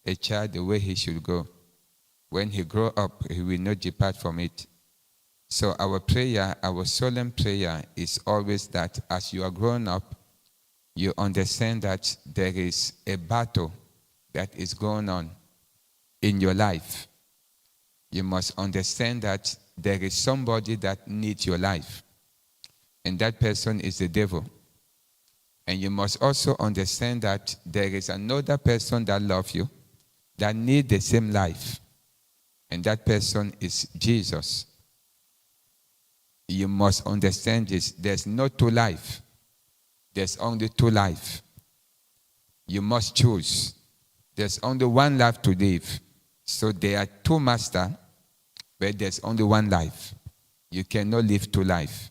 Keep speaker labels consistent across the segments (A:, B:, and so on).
A: a child the way he should go. When he grow up, he will not depart from it. So our prayer, our solemn prayer is always that as you are grown up, you understand that there is a battle that is going on in your life. You must understand that there is somebody that needs your life, and that person is the devil. And you must also understand that there is another person that loves you, that needs the same life, and that person is Jesus. You must understand this. There's no two life. There's only two life. You must choose. There's only one life to live. So there are two masters, but there's only one life. You cannot live two lives.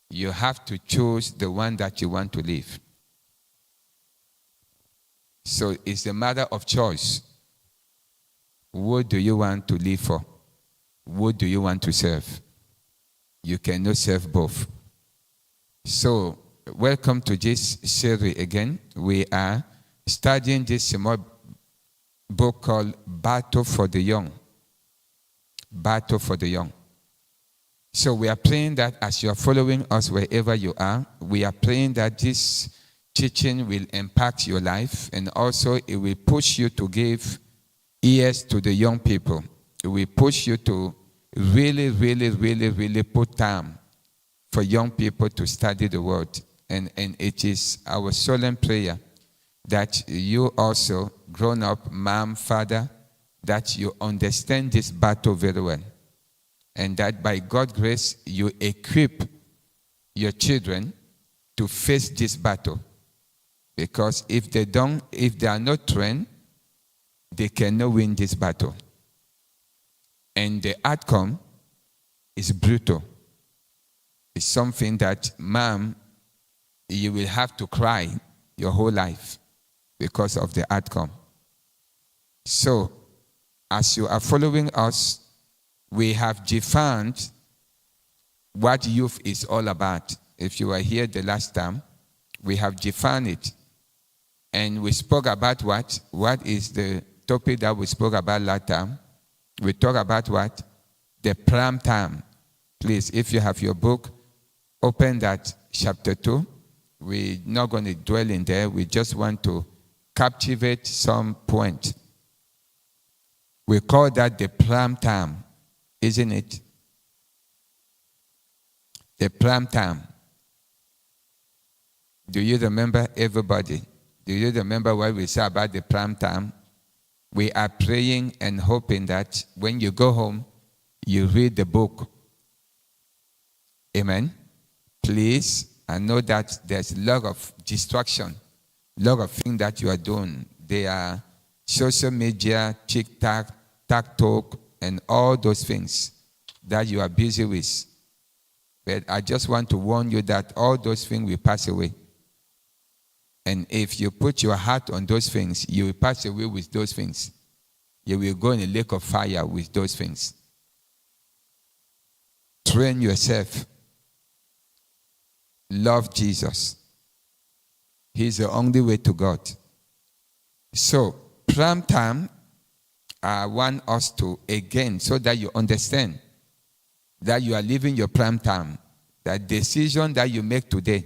A: You have to choose the one that you want to live. So it's a matter of choice. Who do you want to live for? Who do you want to serve? You cannot serve both. So, welcome to this series again. We are studying this small book called Battle for the Young. Battle for the Young. So we are praying that as you are following us wherever you are, we are praying that this teaching will impact your life, and also it will push you to give ears to the young people. It will push you to really put time for young people to study the word. And it is our solemn prayer that you also, grown up, mom, father, that you understand this battle very well. And that by God's grace, you equip your children to face this battle. Because if they are not trained, they cannot win this battle. And the outcome is brutal. It's something that, mom, you will have to cry your whole life because of the outcome. So, as you are following us, we have defined what youth is all about. If you were here the last time, we have defined it. And we spoke about what? What is the topic that we spoke about last time? We talk about what? The prime time. Please, if you have your book, open that chapter 2. We're not going to dwell in there. We just want to captivate some point. We call that the prime time, isn't it? The prime time. Do you remember, everybody? Do you remember what we said about the prime time? We are praying and hoping that when you go home, you read the book. Amen? Please, I know that there's a lot of distraction, a lot of things that you are doing. They are social media, TikTok, TikTok, and all those things that you are busy with. But I just want to warn you that all those things will pass away. And if you put your heart on those things, you will pass away with those things. You will go in a lake of fire with those things. Train yourself. Love Jesus. He's the only way to God. So, prime time, I want us to, again, so that you understand that you are living your prime time, that decision that you make today,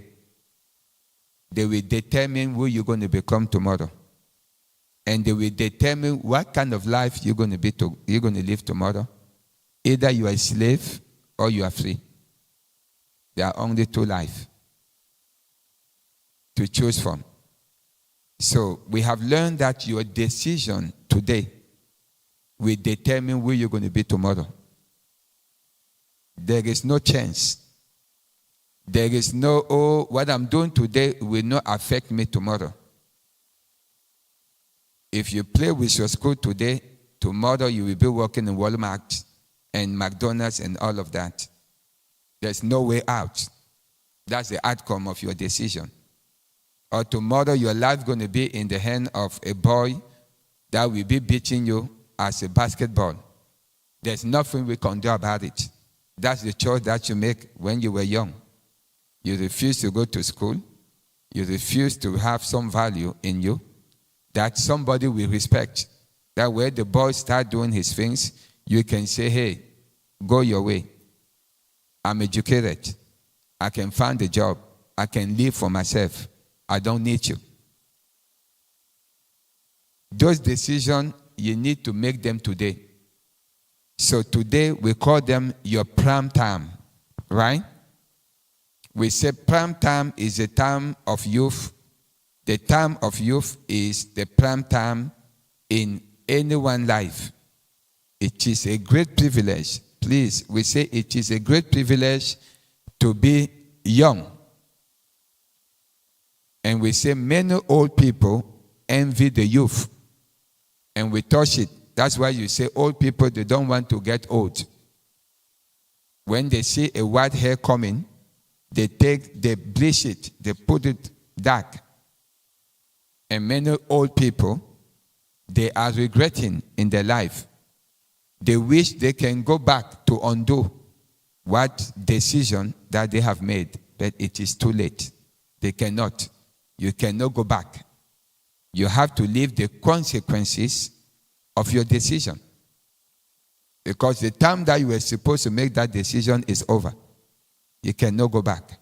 A: they will determine who you're going to become tomorrow. And they will determine what kind of life you're going to live tomorrow. Either you are a slave or you are free. There are only two lives to choose from. So we have learned that your decision today will determine who you're going to be tomorrow. There is no chance. There is no, oh, what I'm doing today will not affect me tomorrow. If you play with your school today, tomorrow you will be working in Walmart and McDonald's and all of that. There's no way out. That's the outcome of your decision. Or tomorrow your life going to be in the hand of a boy that will be beating you as a basketball. There's nothing we can do about it. That's the choice that you make when you were young. You refuse to go to school. You refuse to have some value in you that somebody will respect. That when the boy start doing his things, you can say, hey, go your way. I'm educated. I can find a job. I can live for myself. I don't need you. Those decisions, you need to make them today. So today, we call them your prime time, right? We say prime time is a time of youth. The time of youth is the prime time in anyone's life. It is a great privilege. Please, we say it is a great privilege to be young. And we say many old people envy the youth. And we touch it. That's why you say old people, they don't want to get old. When they see a white hair coming, they bleach it, they put it dark. And many old people, they are regretting in their life. They wish they can go back to undo what decision that they have made, but it is too late. They cannot. You cannot go back. You have to live the consequences of your decision. Because the time that you were supposed to make that decision is over. You cannot go back.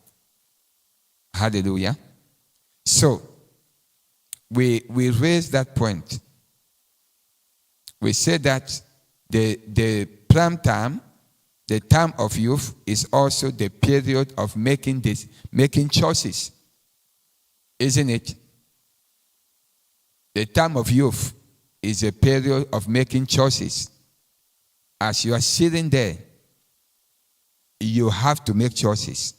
A: Hallelujah. So, we raise that point. We say that the prime time, the time of youth, is also the period of making choices. Isn't it? The time of youth is a period of making choices. As you are sitting there, you have to make choices.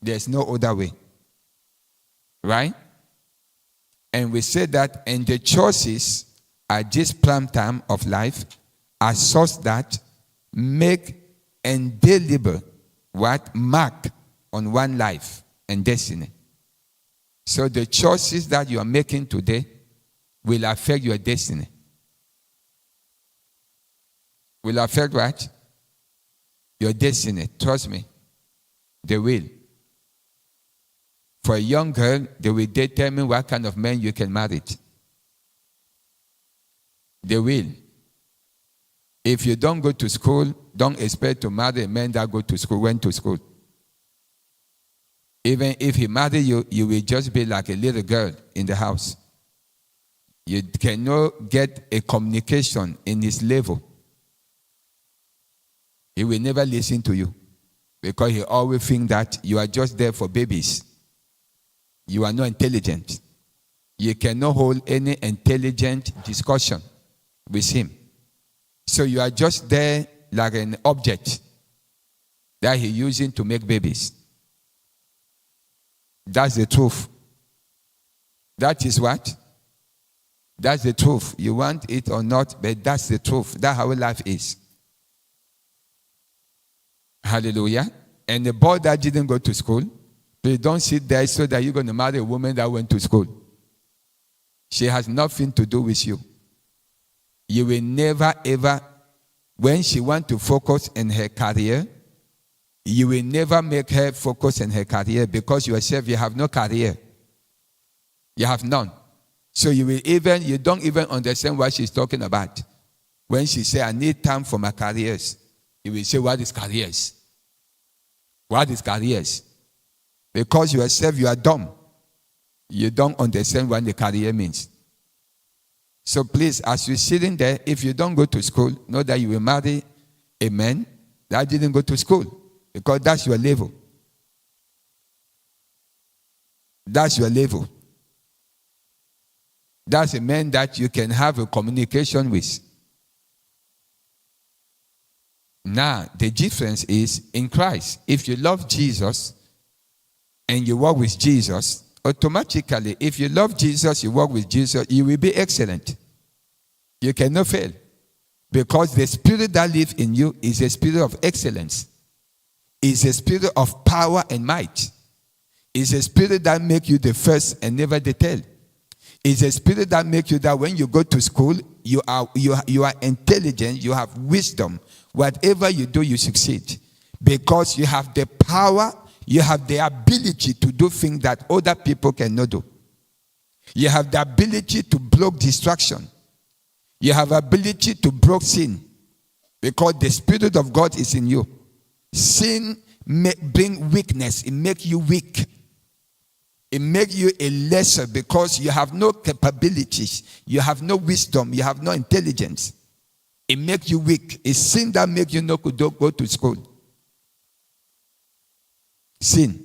A: There's no other way. Right? And we say that, and the choices at this prime time of life are such that make indelible mark on one life and destiny. So the choices that you are making today will affect your destiny. Will affect what? Your destiny. Trust me. They will. For a young girl, they will determine what kind of man you can marry. They will. If you don't go to school, don't expect to marry a man that went to school. Even if he marry you, you will just be like a little girl in the house. You cannot get a communication in his level. He will never listen to you because he always thinks that you are just there for babies. You are not intelligent. You cannot hold any intelligent discussion with him. So you are just there like an object that he's using to make babies. That's the truth. That is what? That's the truth. You want it or not, but that's the truth. That's how life is. Hallelujah. And the boy that didn't go to school, please don't sit there so that you're going to marry a woman that went to school. She has nothing to do with you. You will never, ever, when she wants to focus on her career, you will never make her focus on her career because yourself, you have no career. You have none. So you don't even understand what she's talking about. When she says, I need time for my careers, you will say, what is careers? What is careers? Because yourself, you are dumb. You don't understand what the career means. So please, as you're sitting there, if you don't go to school, know that you will marry a man that didn't go to school. Because that's your level. That's your level. That's a man that you can have a communication with. Now, the difference is in Christ. If you love Jesus and you walk with Jesus, automatically, if you love Jesus, you walk with Jesus, you will be excellent. You cannot fail. Because the spirit that lives in you is a spirit of excellence. It's a spirit of power and might. It's a spirit that makes you the first and never the tail. It's a spirit that makes you that when you go to school, you are intelligent, you have wisdom. Whatever you do, you succeed. Because you have the power, you have the ability to do things that other people cannot do. You have the ability to block distraction. You have ability to break sin because the Spirit of God is in you. Sin bring weakness. It make you weak. It make you a lesser because you have no capabilities. You have no wisdom. You have no intelligence. It make you weak. It's sin that make you not go to school. Sin.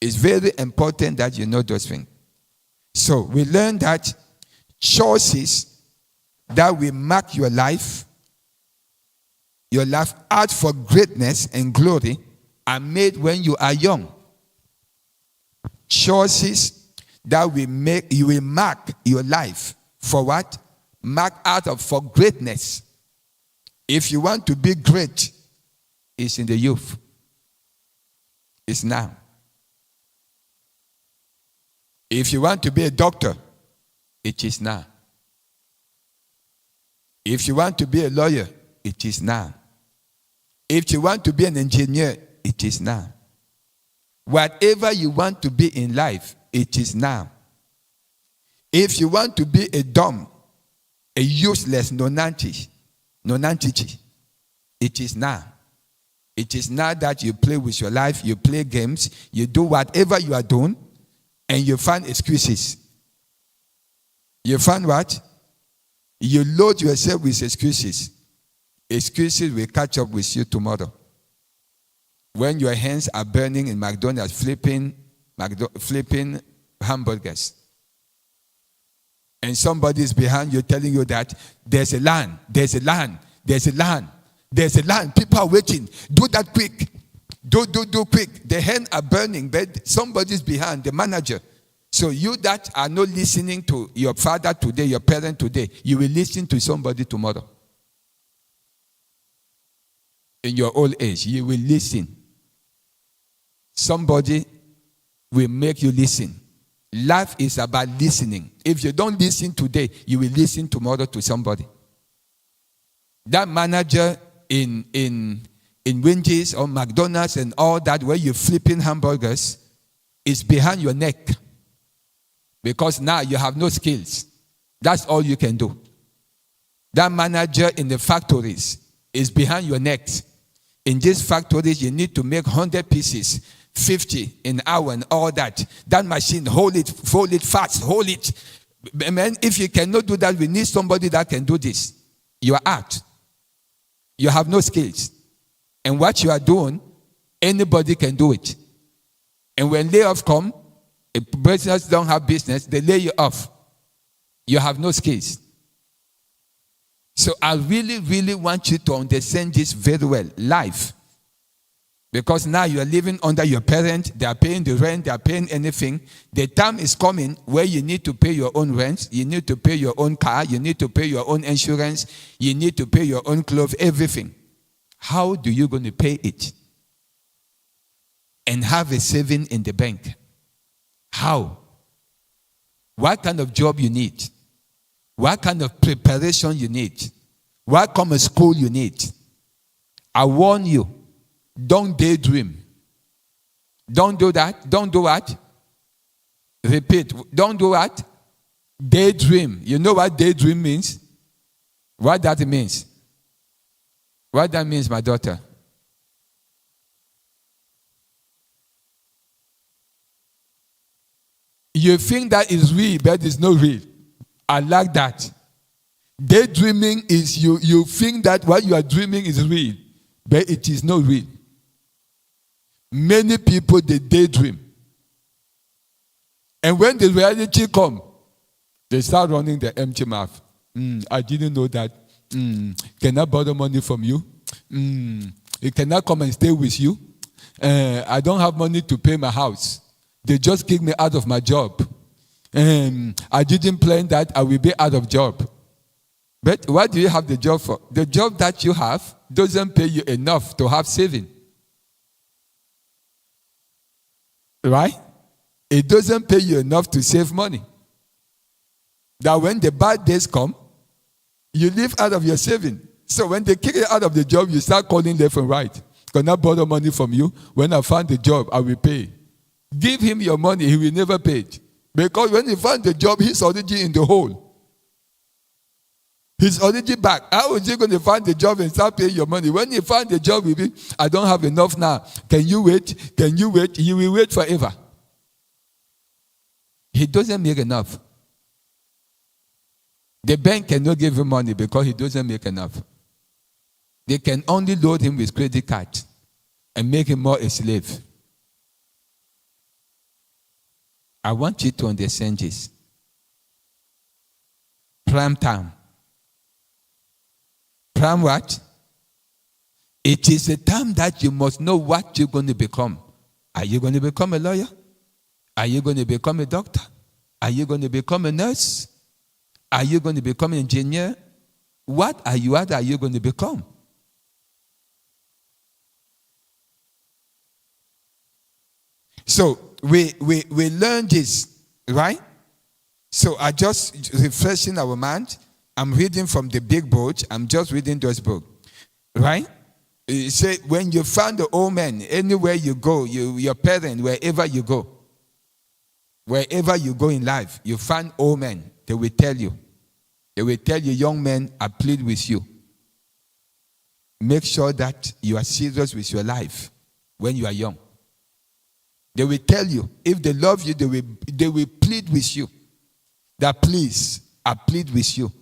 A: It's very important that you know those things. So we learn that choices that will mark your life out for greatness and glory are made when you are young. Choices that will mark your life for what? Mark out of for greatness. If you want to be great, it's in the youth. It's now. If you want to be a doctor, it is now. If you want to be a lawyer, it is now. If you want to be an engineer, it is now. Whatever you want to be in life, it is now. If you want to be a dumb, a useless nonentity, it is now. It is now that you play with your life, you play games, you do whatever you are doing, and you find excuses. You find what? You load yourself with excuses. Excuses will catch up with you tomorrow. When your hands are burning in McDonald's, flipping hamburgers. And somebody is behind you telling you that there's a land. People are waiting. Do that quick. Do quick. The hands are burning, but somebody's behind, the manager. So you that are not listening to your father today, your parent today, you will listen to somebody tomorrow. In your old age, you will listen. Somebody will make you listen. Life is about listening. If you don't listen today, you will listen tomorrow to somebody. That manager in Wendy's or McDonald's and all that, where you're flipping hamburgers, is behind your neck. Because now you have no skills. That's all you can do. That manager in the factories is behind your neck. In these factories, you need to make 100 pieces, 50 an hour and all that. That machine, hold it fast, hold it. Man, if you cannot do that, we need somebody that can do this. You are out. You have no skills. And what you are doing, anybody can do it. And when layoff come, if business don't have business, they lay you off. You have no skills. So I really, really want you to understand this very well. Life. Because now you are living under your parents. They are paying the rent. They are paying anything. The time is coming where you need to pay your own rent. You need to pay your own car. You need to pay your own insurance. You need to pay your own clothes, everything. How do you going to pay it? And have a saving in the bank? How? What kind of job you need? What kind of preparation you need? What kind of school you need? I warn you, don't daydream. Don't do that. Don't do what? Repeat. Don't do what? Daydream. You know what daydream means? What that means? What that means, my daughter? You think that is real, but it's not real. I like that. Daydreaming is you think that what you are dreaming is real, but it is not real. Many people, they daydream. And when the reality comes, they start running their empty mouth. I didn't know that. Can I borrow money from you? Can I come and stay with you? I don't have money to pay my house. They just kicked me out of my job. I didn't plan that I will be out of job. But what do you have the job for? The job that you have doesn't pay you enough to have saving. Right? It doesn't pay you enough to save money. That when the bad days come, you live out of your saving. So when they kick you out of the job, you start calling left and right. Can I borrow money from you? When I find the job, I will pay. Give him your money, he will never pay it. Because when he found the job, he's already in the hole. He's already back. How is he going to find a job and start paying your money? When he find a job, he'll be, I don't have enough now. Can you wait? Can you wait? He will wait forever. He doesn't make enough. The bank cannot give him money because he doesn't make enough. They can only load him with credit card and make him more a slave. I want you to understand this. Prime time. Prime what? It is a time that you must know what you're going to become. Are you going to become a lawyer? Are you going to become a doctor? Are you going to become a nurse? Are you going to become an engineer? What are you going to become? So we learn this, right? So I just refreshing our mind. I'm reading from the big book. I'm just reading those books, right? It say when you find the old man, anywhere you go, your parent, wherever you go in life, you find old men. They will tell you, young men, I plead with you. Make sure that you are serious with your life when you are young. They will tell you, if they love you, they will plead with you. That please, I plead with you.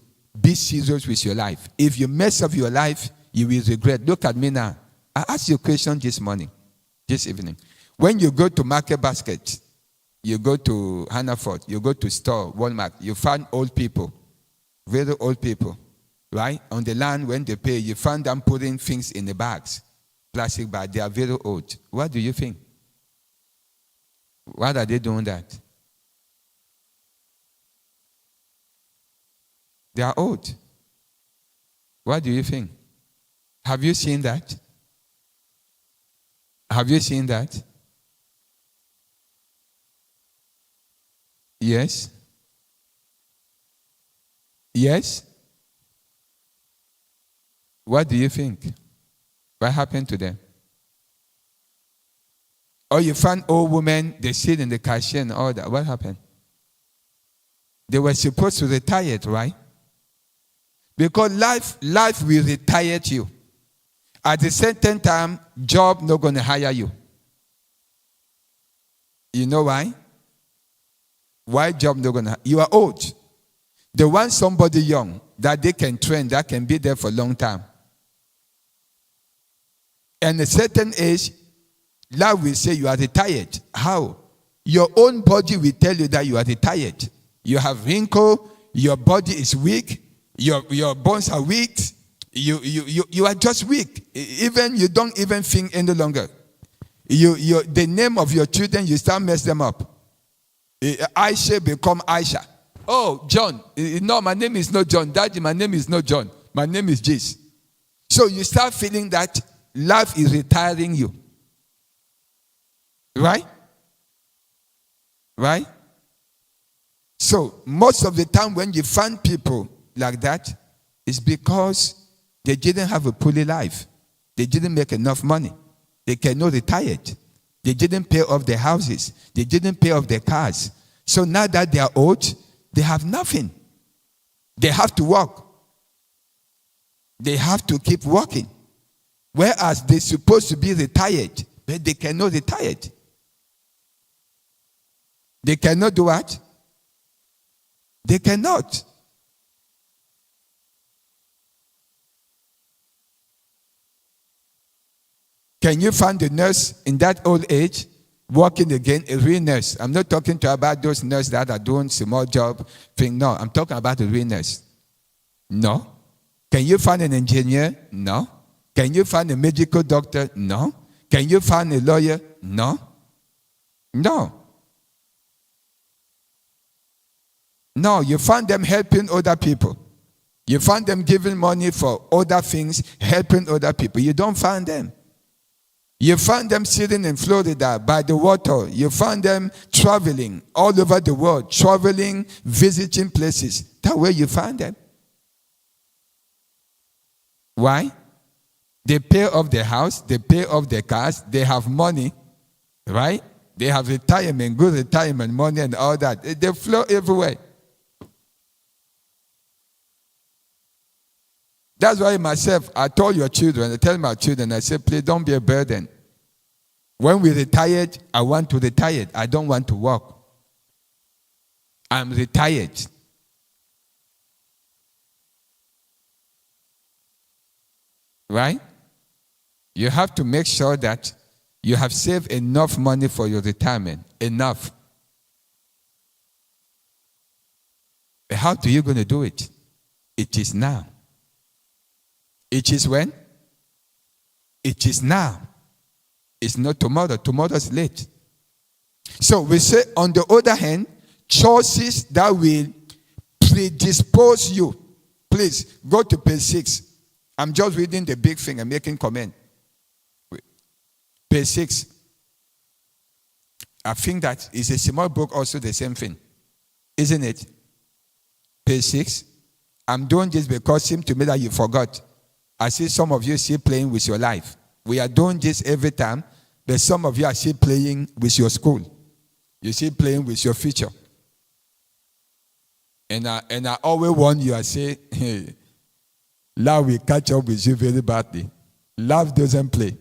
A: Be serious with your life. If you mess up your life, you will regret. Look at me now. I asked you a question this evening. When you go to Market Basket, you go to Hannaford, you go to store, Walmart, you find old people, very old people, right? On the land, when they pay, you find them putting things in the bags, plastic bags. They are very old. What do you think? Why are they doing that? They are old. What do you think? Have you seen that? Have you seen that? Yes? Yes? What do you think? What happened to them? Or you find old women, they sit in the cashier and all that. What happened? They were supposed to retire, right? Because life will retire you. At the certain time, job not going to hire you. You know why? Why job not going to hire you? You are old. They want somebody young that they can train, that can be there for a long time. And at a certain age, life will say you are retired. How? Your own body will tell you that you are retired. You have wrinkle, your body is weak, your bones are weak, you are just weak. Even you don't even think any longer. The name of your children, you start mess them up. Aisha become Aisha. Oh, John. No, my name is not John. Daddy, my name is not John. My name is Jace. So you start feeling that life is retiring you. Right? Right? So most of the time when you find people like that, it's because they didn't have a fully life. They didn't make enough money. They cannot retire. They didn't pay off their houses. They didn't pay off their cars. So now that they are old, they have nothing. They have to work. They have to keep working. Whereas they're supposed to be retired, but they cannot retire. They cannot do what? They cannot. Can you find a nurse in that old age working again, a real nurse? I'm not talking about those nurses that are doing small job thing. No, I'm talking about a real nurse. No. Can you find an engineer? No. Can you find a medical doctor? No. Can you find a lawyer? No. No. No, you find them helping other people. You find them giving money for other things, helping other people. You don't find them. You find them sitting in Florida by the water. You find them traveling all over the world, traveling, visiting places. That's where you find them. Why? They pay off their house, they pay off their cars, they have money, right? They have retirement, good retirement money and all that. They flow everywhere. That's why myself, I told your children, I tell my children, I say, please don't be a burden. When we retired, I want to retire. I don't want to work. I'm retired. Right? You have to make sure that you have saved enough money for your retirement. Enough. But how are you going to do it? It is now. It is when? It is now. It's not tomorrow. Tomorrow's late. So we say, on the other hand, choices that will predispose you. Please, go to page 6. I'm just reading the big thing and making comment. Page 6. I think that is a small book, also the same thing. Isn't it? Page 6. I'm doing this because it seems to me that you forgot. I see some of you still playing with your life. We are doing this every time, but some of you are still playing with your school. You're still playing with your future. And I always warn you, I say, hey, life will catch up with you very badly. Life doesn't play.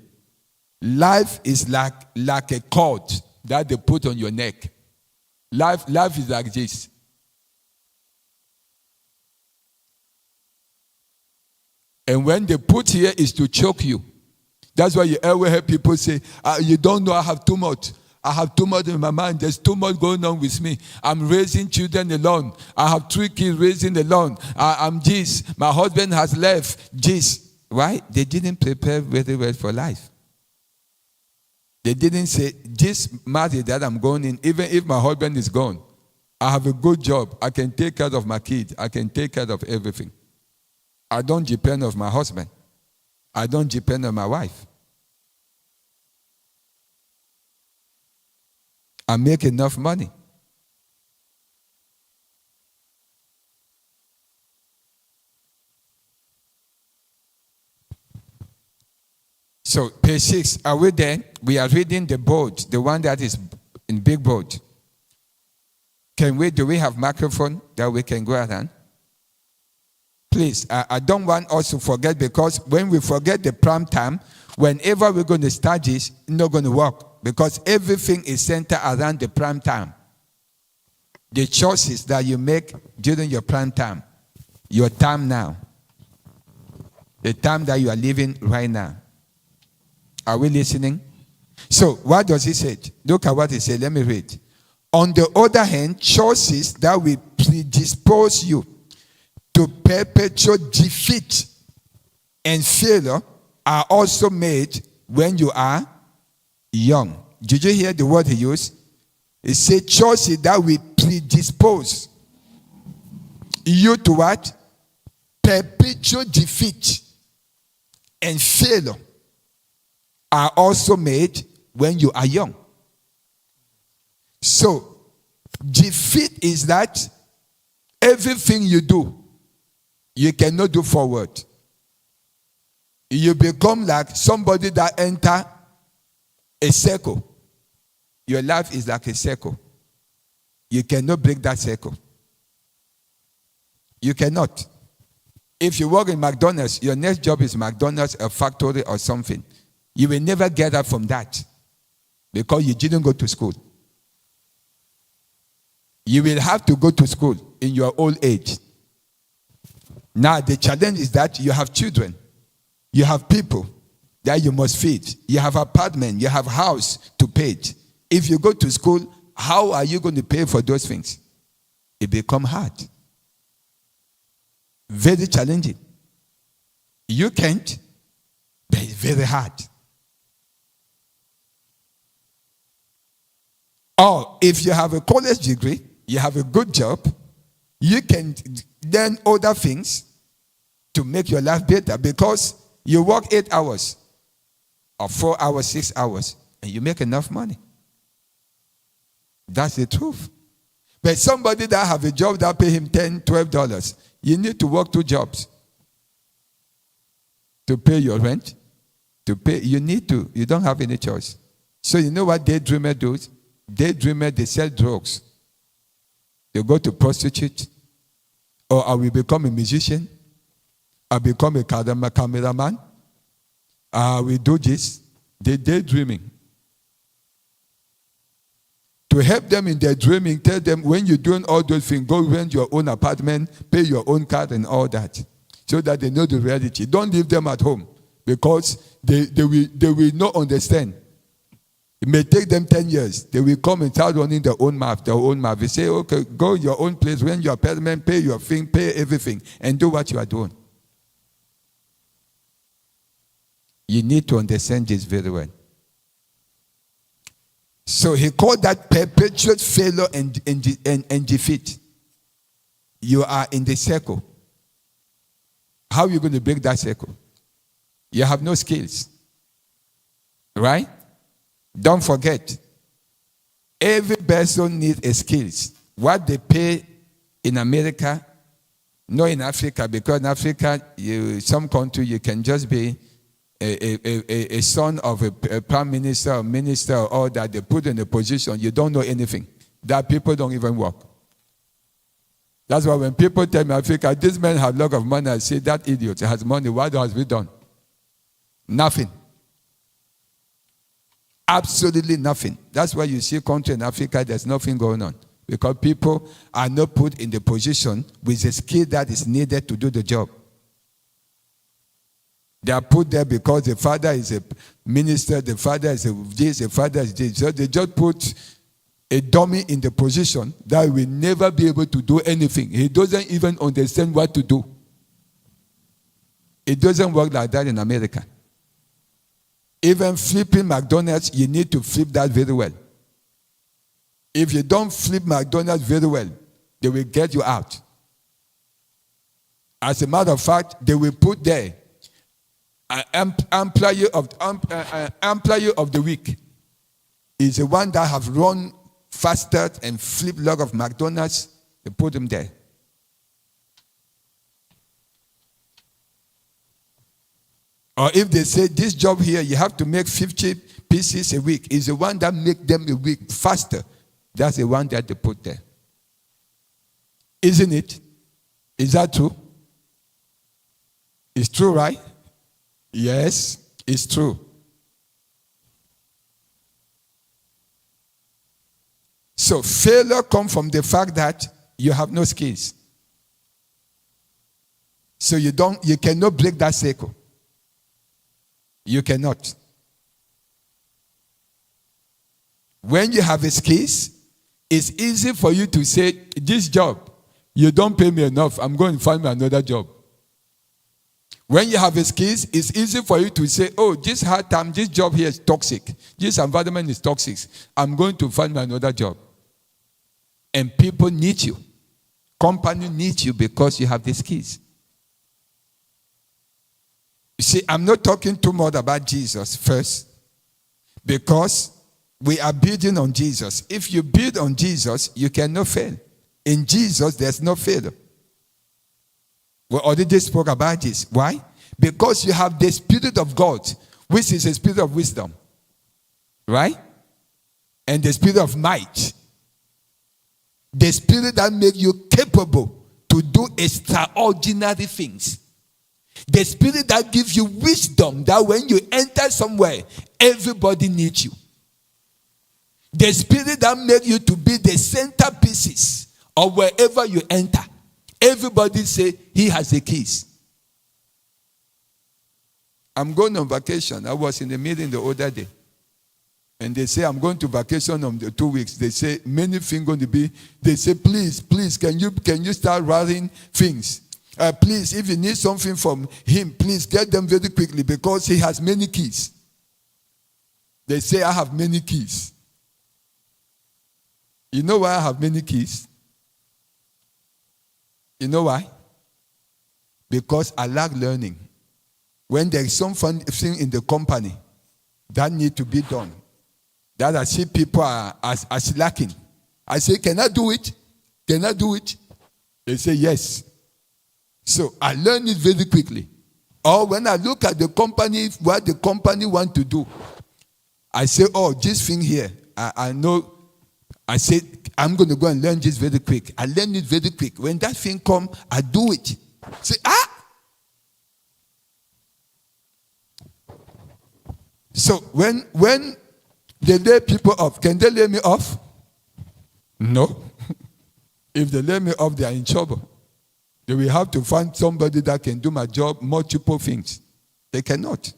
A: Life is like a cord that they put on your neck. Life is like this. And when they put here is to choke you. That's why you ever hear people say, you don't know I have too much. I have too much in my mind. There's too much going on with me. I'm raising children alone. I have 3 kids raising alone. I'm this. My husband has left. This. Why? They didn't prepare very well for life. They didn't say, this marriage that I'm going in, even if my husband is gone, I have a good job. I can take care of my kids. I can take care of everything. I don't depend on my husband. I don't depend on my wife. I make enough money. So, page 6, are we there? We are reading the board, the one that is in big board. Do we have microphone that we can go around? Please, I don't want us to forget, because when we forget the prime time, whenever we're going to start this, it's not going to work, because everything is centered around the prime time. The choices that you make during your prime time, your time now, the time that you are living right now. Are we listening? So, what does he say? Look at what he said. Let me read. On the other hand, choices that will predispose you to perpetual defeat and failure are also made when you are young. Did you hear the word he used? He said choices that will predispose you to what? Perpetual defeat and failure are also made when you are young. So, defeat is that everything you do, you cannot do forward. You become like somebody that enter a circle. Your life is like a circle. You cannot break that circle. You cannot. If you work in McDonald's, your next job is McDonald's, a factory or something. You will never get up from that because you didn't go to school. You will have to go to school in your old age. Now, the challenge is that you have children. You have people that you must feed. You have apartment. You have house to pay. If you go to school, how are you going to pay for those things? It becomes hard. Very challenging. You can't, but it's very hard. Or if you have a college degree, you have a good job, you can learn other things to make your life better, because you work 8 hours or 4 hours, 6 hours, and you make enough money. That's the truth. But somebody that have a job that pay him $10, $12, you need to work 2 jobs to pay your rent. You don't have any choice. So you know what daydreamer does? Daydreamer, they sell drugs. They go to prostitute, or I will become a musician, I become a cameraman. We do this. They're daydreaming. To help them in their dreaming, tell them when you're doing all those things, go rent your own apartment, pay your own car and all that, so that they know the reality. Don't leave them at home, because they will not understand. It may take them 10 years. They will come and start running their own mouth. They say, okay, go your own place, rent your apartment, pay your thing, pay everything, and do what you are doing. You need to understand this very well. So he called that perpetual failure and defeat. You are in the circle. How are you going to break that circle? You have no skills. Right? Don't forget, every person needs a skills. What they pay in America, not in Africa, because in Africa, some country, you can just be a son of a prime minister or minister or all that. They put in a position, you don't know anything. That people don't even work. That's why when people tell me, Africa, this man has a lot of money, I say, that idiot has money. What has he done? Nothing. Absolutely nothing. That's why you see country in Africa, there's nothing going on. Because people are not put in the position with the skill that is needed to do the job. They are put there because the father is a minister, the father is this, the father is this. So they just put a dummy in the position that will never be able to do anything. He doesn't even understand what to do. It doesn't work like that in America. Even flipping McDonald's, you need to flip that very well. If you don't flip McDonald's very well, they will get you out. As a matter of fact, they will put there an employee of the week is the one that have run faster and flipped log of McDonald's. They put him there. Or if they say this job here, you have to make 50 pieces a week, is the one that make them a week faster. That's the one that they put there. Isn't it? Is that true? It's true, right? Yes, it's true. So failure comes from the fact that you have no skills. So you cannot break that cycle. You cannot. When you have a skills, it's easy for you to say, this job, you don't pay me enough, I'm going to find me another job. When you have a skills, it's easy for you to say, oh, this hard time, this job here is toxic. This environment is toxic. I'm going to find me another job. And people need you. Company needs you because you have the skills. You see, I'm not talking too much about Jesus first, because we are building on Jesus. If you build on Jesus, you cannot fail. In Jesus, there's no failure. We already spoke about this. Why? Because you have the Spirit of God, which is a spirit of wisdom. Right? And the spirit of might. The spirit that makes you capable to do extraordinary things. The spirit that gives you wisdom, that when you enter somewhere, everybody needs you. The spirit that makes you to be the centerpieces of wherever you enter. Everybody say, he has the keys. I'm going on vacation. I was in the meeting the other day. And they say, I'm going to vacation on the 2 weeks. They say, many things going to be. They say, please, can you start writing things? Please, if you need something from him, please get them very quickly, because he has many keys. They say, I have many keys. You know why I have many keys? You know why? Because I like learning. When there is something in the company that need to be done, that I see people are slacking, I say, can I do it? Can I do it? They say, yes. So I learn it very quickly. Or when I look at the company, what the company want to do, I say, oh, this thing here, I know. I say, I'm going to go and learn this very quick. I learn it very quick. When that thing come, I do it. Say, So when they lay people off, can they lay me off? No. If they lay me off, they are in trouble. They will have to find somebody that can do my job, multiple things. They cannot.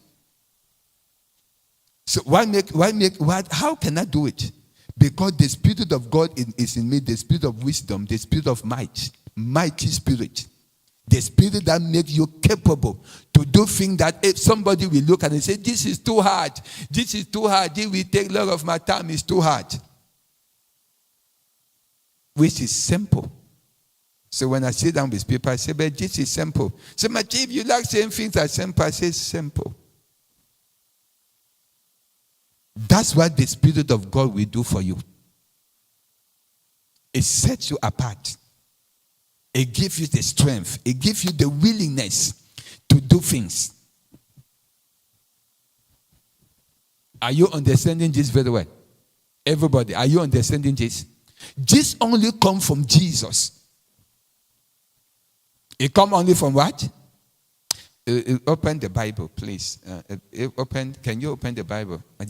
A: So how can I do it? Because the Spirit of God is in me, the Spirit of wisdom, the Spirit of might, mighty Spirit. The Spirit that makes you capable to do things that if somebody will look at and say, this is too hard, this will take a lot of my time, it's too hard. Which is simple. So when I sit down with people, I say, but this is simple. So, if you like saying things are simple, I say simple. That's what the Spirit of God will do for you. It sets you apart. It gives you the strength. It gives you the willingness to do things. Are you understanding this very well? Everybody, are you understanding this? This only comes from Jesus. It comes only from what? Open the Bible, please. Can you open the Bible? My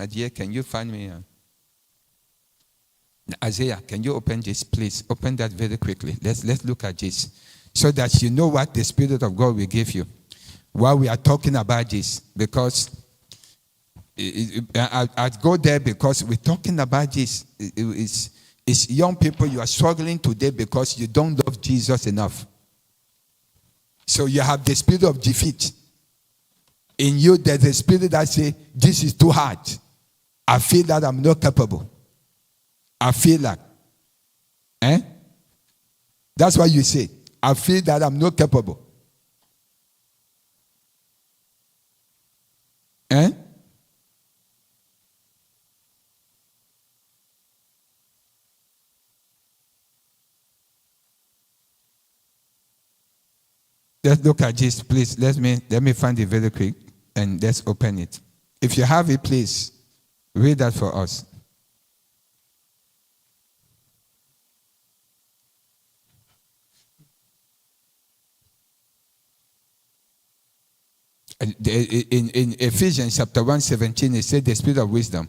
A: dear, can you find me? Isaiah, can you open this, please? Open that very quickly. Let's look at this, so that you know what the Spirit of God will give you while we are talking about this. Because I'd go there because we're talking about this. It's young people, you are struggling today because you don't love Jesus enough. So you have the spirit of defeat. In you, there's a spirit that says, this is too hard. I feel that I'm not capable. I feel like. That's why you say, I feel that I'm not capable. Let's look at this, please. Let me find it very quick and let's open it. If you have it, please read that for us. In Ephesians chapter 1:17, it said the spirit of wisdom.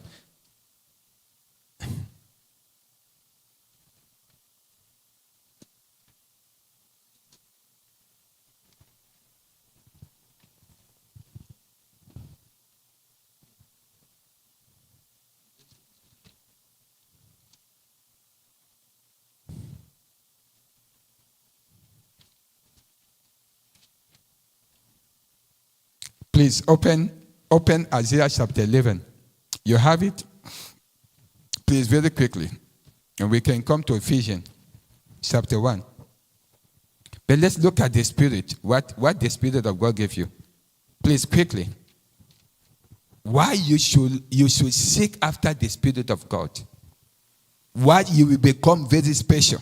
A: Please open Isaiah chapter 11. You have it? Please, very quickly. And we can come to Ephesians chapter 1. But let's look at the Spirit. What the Spirit of God gave you. Please, quickly. Why you should seek after the Spirit of God. Why you will become very special.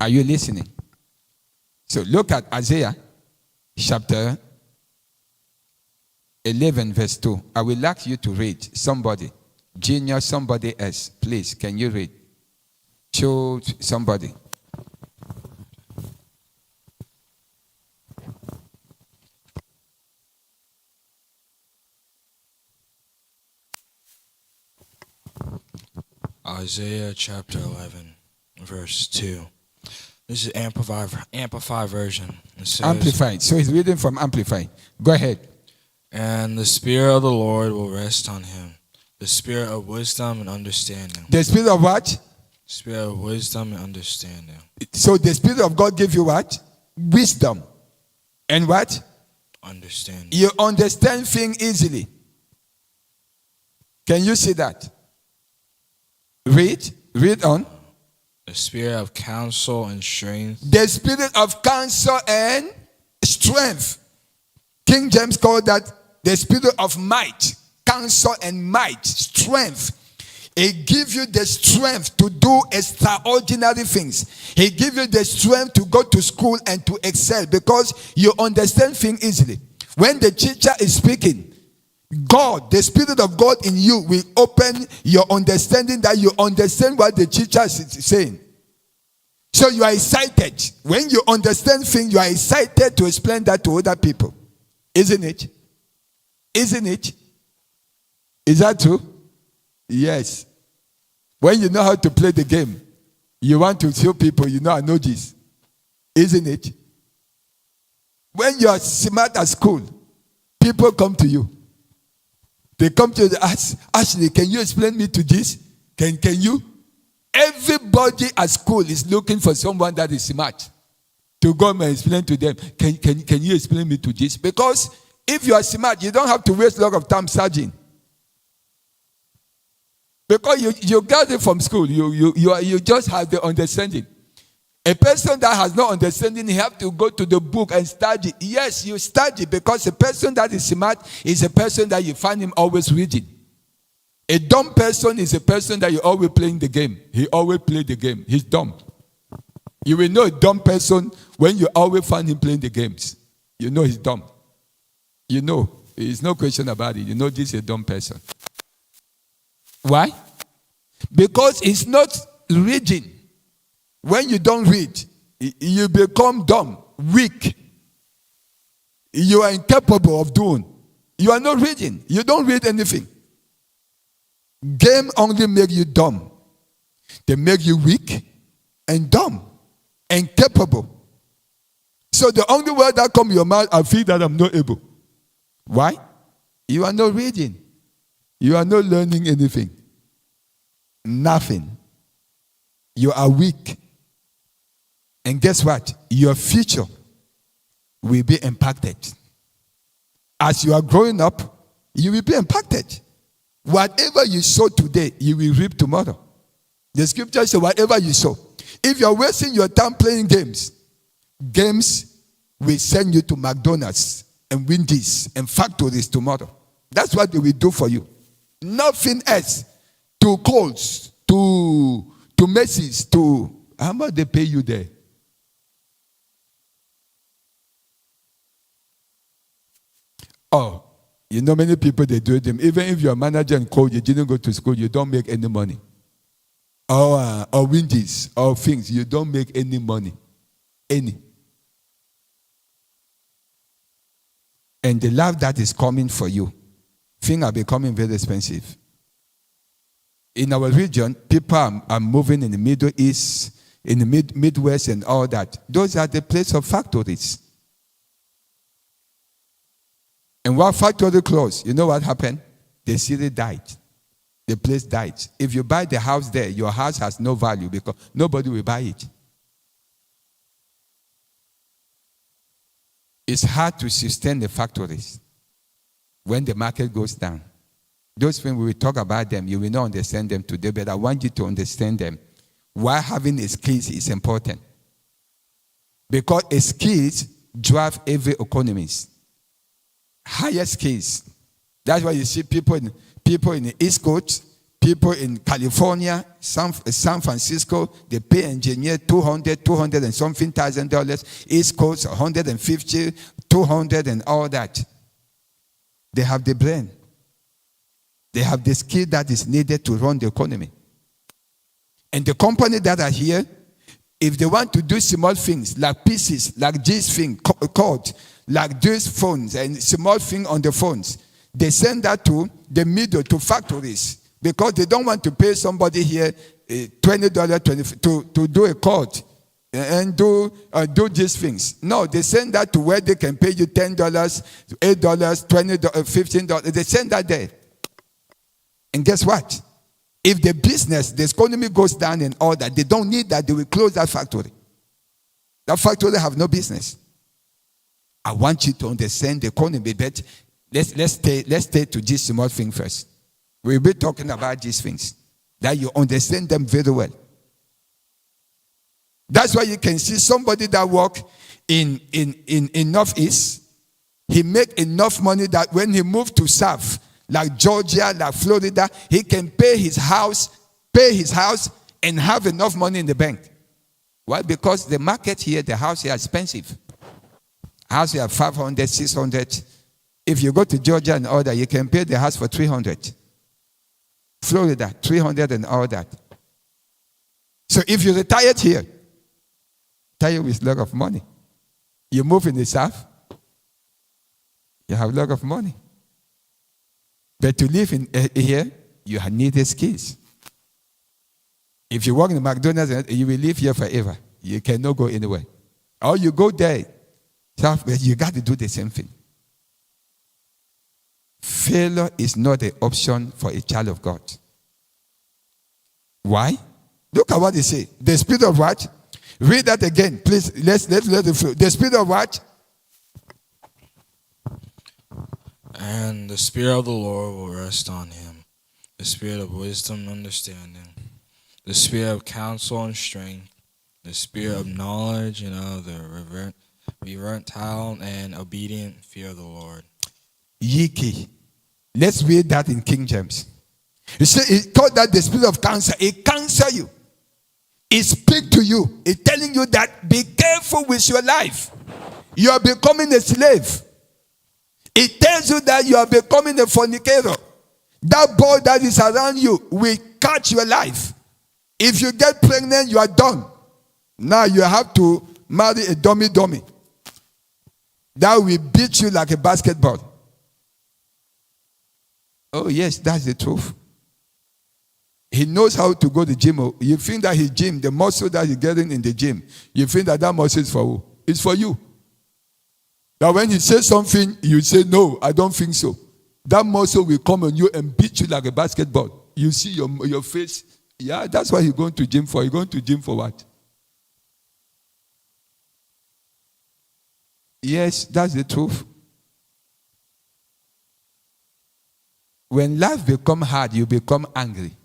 A: Are you listening? So look at Isaiah chapter 11, verse 2. I will like you to read. Somebody. Junior, somebody else. Please, can you read? Show somebody.
B: Isaiah chapter 11, verse 2. This is Amplified version. It says,
A: Amplified. So he's reading from Amplified. Go ahead.
B: And the Spirit of the Lord will rest on him, the Spirit of wisdom and understanding.
A: The Spirit of what?
B: Spirit of wisdom and understanding.
A: So the Spirit of God gives you what? Wisdom. And what?
B: Understanding.
A: You understand things easily. Can you see that? Read on.
B: The Spirit of counsel and strength.
A: The Spirit of counsel and strength. King James called that the Spirit of might. Counsel and might. Strength. It gives you the strength to do extraordinary things. It gives you the strength to go to school and to excel because you understand things easily. When the teacher is speaking, God, the Spirit of God in you will open your understanding that you understand what the teacher is saying. So you are excited. When you understand things, you are excited to explain that to other people. Isn't it? Isn't it? Is that true? Yes. When you know how to play the game, you want to show people, I know this. Isn't it? When you are smart at school, people come to you. They come to you and ask, Ashley, can you explain me to this? Can you? Everybody at school is looking for someone that is smart to go and explain to them. Can you explain me to this? Because if you are smart, you don't have to waste a lot of time studying. Because you got it from school. You just have the understanding. A person that has no understanding, he have to go to the book and study. Yes, you study because a person that is smart is a person that you find him always reading. A dumb person is a person that you always playing the game. He always play the game. He's dumb. You will know a dumb person when you always find him playing the games. You know he's dumb. You know, there's no question about it. You know this is a dumb person. Why? Because he's not reading. When you don't read, you become dumb, weak. You are incapable of doing. You are not reading. You don't read anything. Game only make you dumb. They make you weak and dumb, incapable. So the only word that comes your mouth, I feel that I'm not able. Why? You are not reading. You are not learning anything. Nothing. You are weak. And guess what? Your future will be impacted. As you are growing up, you will be impacted. Whatever you sow today, you will reap tomorrow. The scripture says, whatever you sow. If you are wasting your time playing games, games will send you to McDonald's and Wendy's and factories tomorrow. That's what they will do for you. Nothing else. To Coles, to Macy's, to how much they pay you there? Oh, you know many people, they do them. Even if you're a manager in Coles, you didn't go to school, you don't make any money. Or Wendy's, or things, you don't make any money. Any. And the love that is coming for you, things are becoming very expensive. In our region, people are moving in the Middle East, in the Midwest and all that. Those are the place of factories. And what factory closed, you know what happened? The city died. The place died. If you buy the house there, your house has no value because nobody will buy it. It's hard to sustain the factories when the market goes down. Those things, we will talk about them. You will not understand them today, but I want you to understand them. Why having a skills is important. Because a skills drive every economy. Higher skills. That's why you see people in the East Coast, people in California, San Francisco, they pay engineer $200 and something $1,000. East Coast, 150, 200 and all that. They have the brain. They have the skill that is needed to run the economy. And the company that are here, if they want to do small things, like pieces, like this thing, cord, like these phones and small thing on the phones, they send that to the middle, to factories, because they don't want to pay somebody here $20 to do a cord and do these things. No, they send that to where they can pay you $10, $8, $20, $15. They send that there. And guess what? If the business, the economy goes down and all that, they don't need that, they will close that factory. That factory have no business. I want you to understand the economy, but let's stay to this small thing first. We'll be talking about these things, that you understand them very well. That's why you can see somebody that work in Northeast, he make enough money that when he moved to South, like Georgia, like Florida, he can pay his house, and have enough money in the bank. Why? Because the market here, the house here is expensive. House here 500, 600. If you go to Georgia and all that, you can pay the house for 300. Florida, 300 and all that. So if you retired here, retire with a lot of money. You move in the South, you have a lot of money. But to live in here, you need the skills. If you work in McDonald's, you will live here forever. You cannot go anywhere. Or you go there, you got to do the same thing. Failure is not an option for a child of God. Why? Look at what they say. The spirit of what? Read that again, please. Let's let it flow. The spirit of what?
B: And the Spirit of the Lord will rest on him, the Spirit of wisdom and understanding, the Spirit of counsel and strength, the Spirit of knowledge and of the reverent and obedient fear of the Lord.
A: Yiki. Let's read that in King James. You see, it called that the spirit of counsel. It counsel you. It speaks to you. It's telling you that be careful with your life. You are becoming a slave. It tells you that you are becoming a fornicator. That boy that is around you will catch your life. If you get pregnant, you are done. Now you have to marry a dummy. That will beat you like a basketball. Oh yes, that's the truth. He knows how to go to the gym. You think that his gym, the muscle that he's getting in the gym, you think that muscle is for who? It's for you. That when he says something, you say, no, I don't think so. That muscle will come on you and beat you like a basketball. You see your face. Yeah, that's what he's going to gym for. He's going to gym for what? Yes, that's the truth. When life becomes hard, you become angry.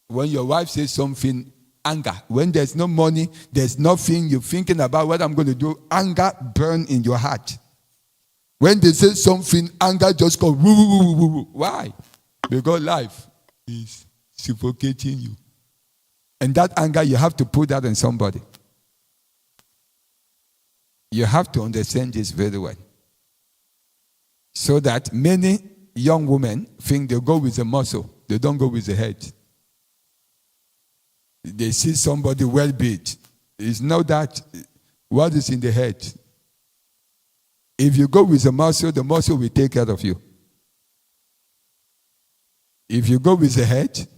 A: When your wife says something, anger. When there's no money, there's nothing, you're thinking about what I'm going to do, anger burn in your heart. When they say something, anger just goes woo, woo, woo, woo, woo. Why? Because life is suffocating you. And that anger, you have to put that on somebody. You have to understand this very well. So that many young women think they go with the muscle. They don't go with the head. They see somebody well built. It's not that what is in the head. If you go with the muscle will take care of you. If you go with the head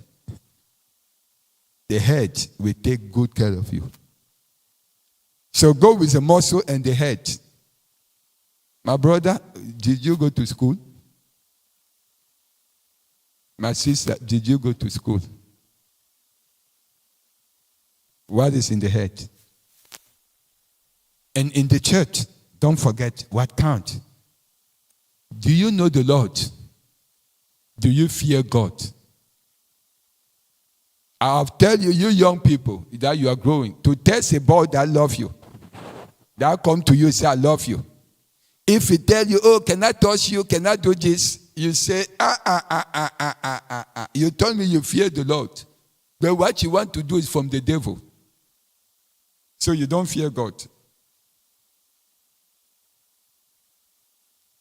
A: will take good care of you. So go with the muscle and the head. My brother, did you go to school? My sister, did you go to school? What is in the head? And in the church, don't forget what counts. Do you know the Lord? Do you fear God? I'll tell you, you young people, that you are growing, to test a boy that loves you. That come to you and say, I love you. If he tell you, oh, can I touch you? Can I do this? You say, You told me you fear the Lord. But what you want to do is from the devil. So you don't fear God.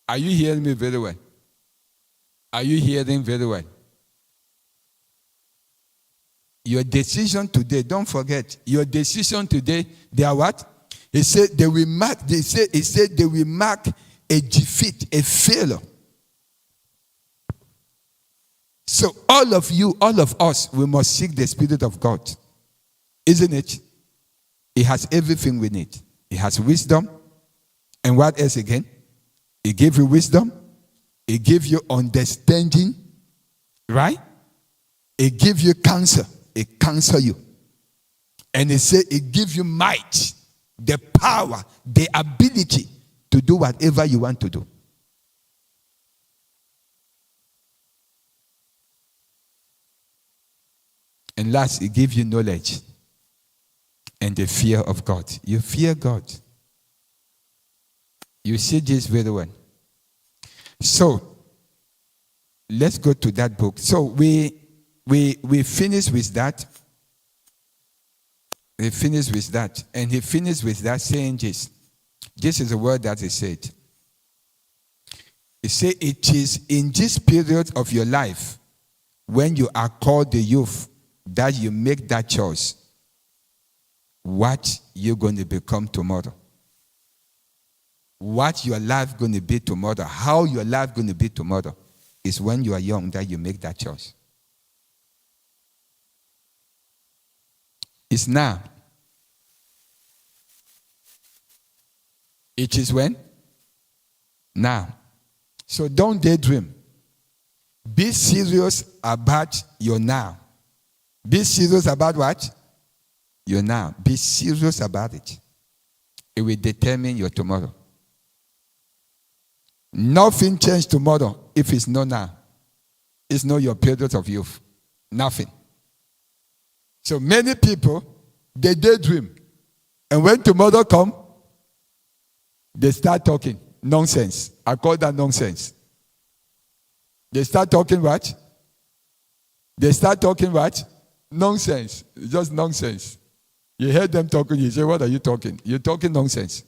A: Are you hearing me very well? Are you hearing very well? Your decision today, don't forget, your decision today, they are what? He said they will mark, he said they will mark a defeat, a failure. So all of you, all of us, we must seek the Spirit of God. Isn't it? He has everything we need. He has wisdom. And what else again? He gave you wisdom. He gave you understanding. Right? He gave you counsel. He counsel you. And he said he gives you might, the power, the ability to do whatever you want to do. And last, he gives you knowledge and the fear of God. You fear God. You see this very well. So, let's go to that book. So, we finish with that. We finish with that. And he finished with that saying this. This is the word that he said. He said, it is in this period of your life when you are called the youth that you make that choice. What you're going to become tomorrow. What your life going to be tomorrow. How your life going to be tomorrow. It's when you are young that you make that choice. It's now. It is when? Now. So don't daydream. Be serious about your now. Be serious about what? Your now. Be serious about it. It will determine your tomorrow. Nothing changes tomorrow if it's not now. It's not your period of youth. Nothing. So many people, they daydream. And when tomorrow comes, they start talking nonsense. I call that nonsense. They start talking what? They start talking what? Nonsense. It's just nonsense. You hear them talking, you say, what are you talking? You're talking nonsense.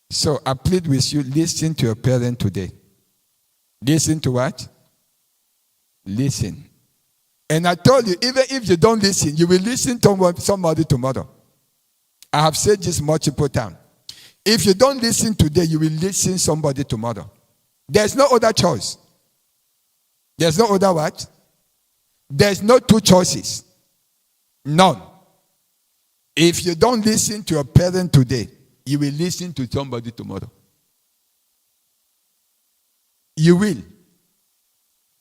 A: So I plead with you, listen to your parent today. Listen to what? Listen. And I told you, even if you don't listen, you will listen to somebody tomorrow. I have said this multiple times. If you don't listen today, you will listen to somebody tomorrow. There's no other choice. There's no other what? There's no two choices. None. If you don't listen to your parent today, you will listen to somebody tomorrow. You will.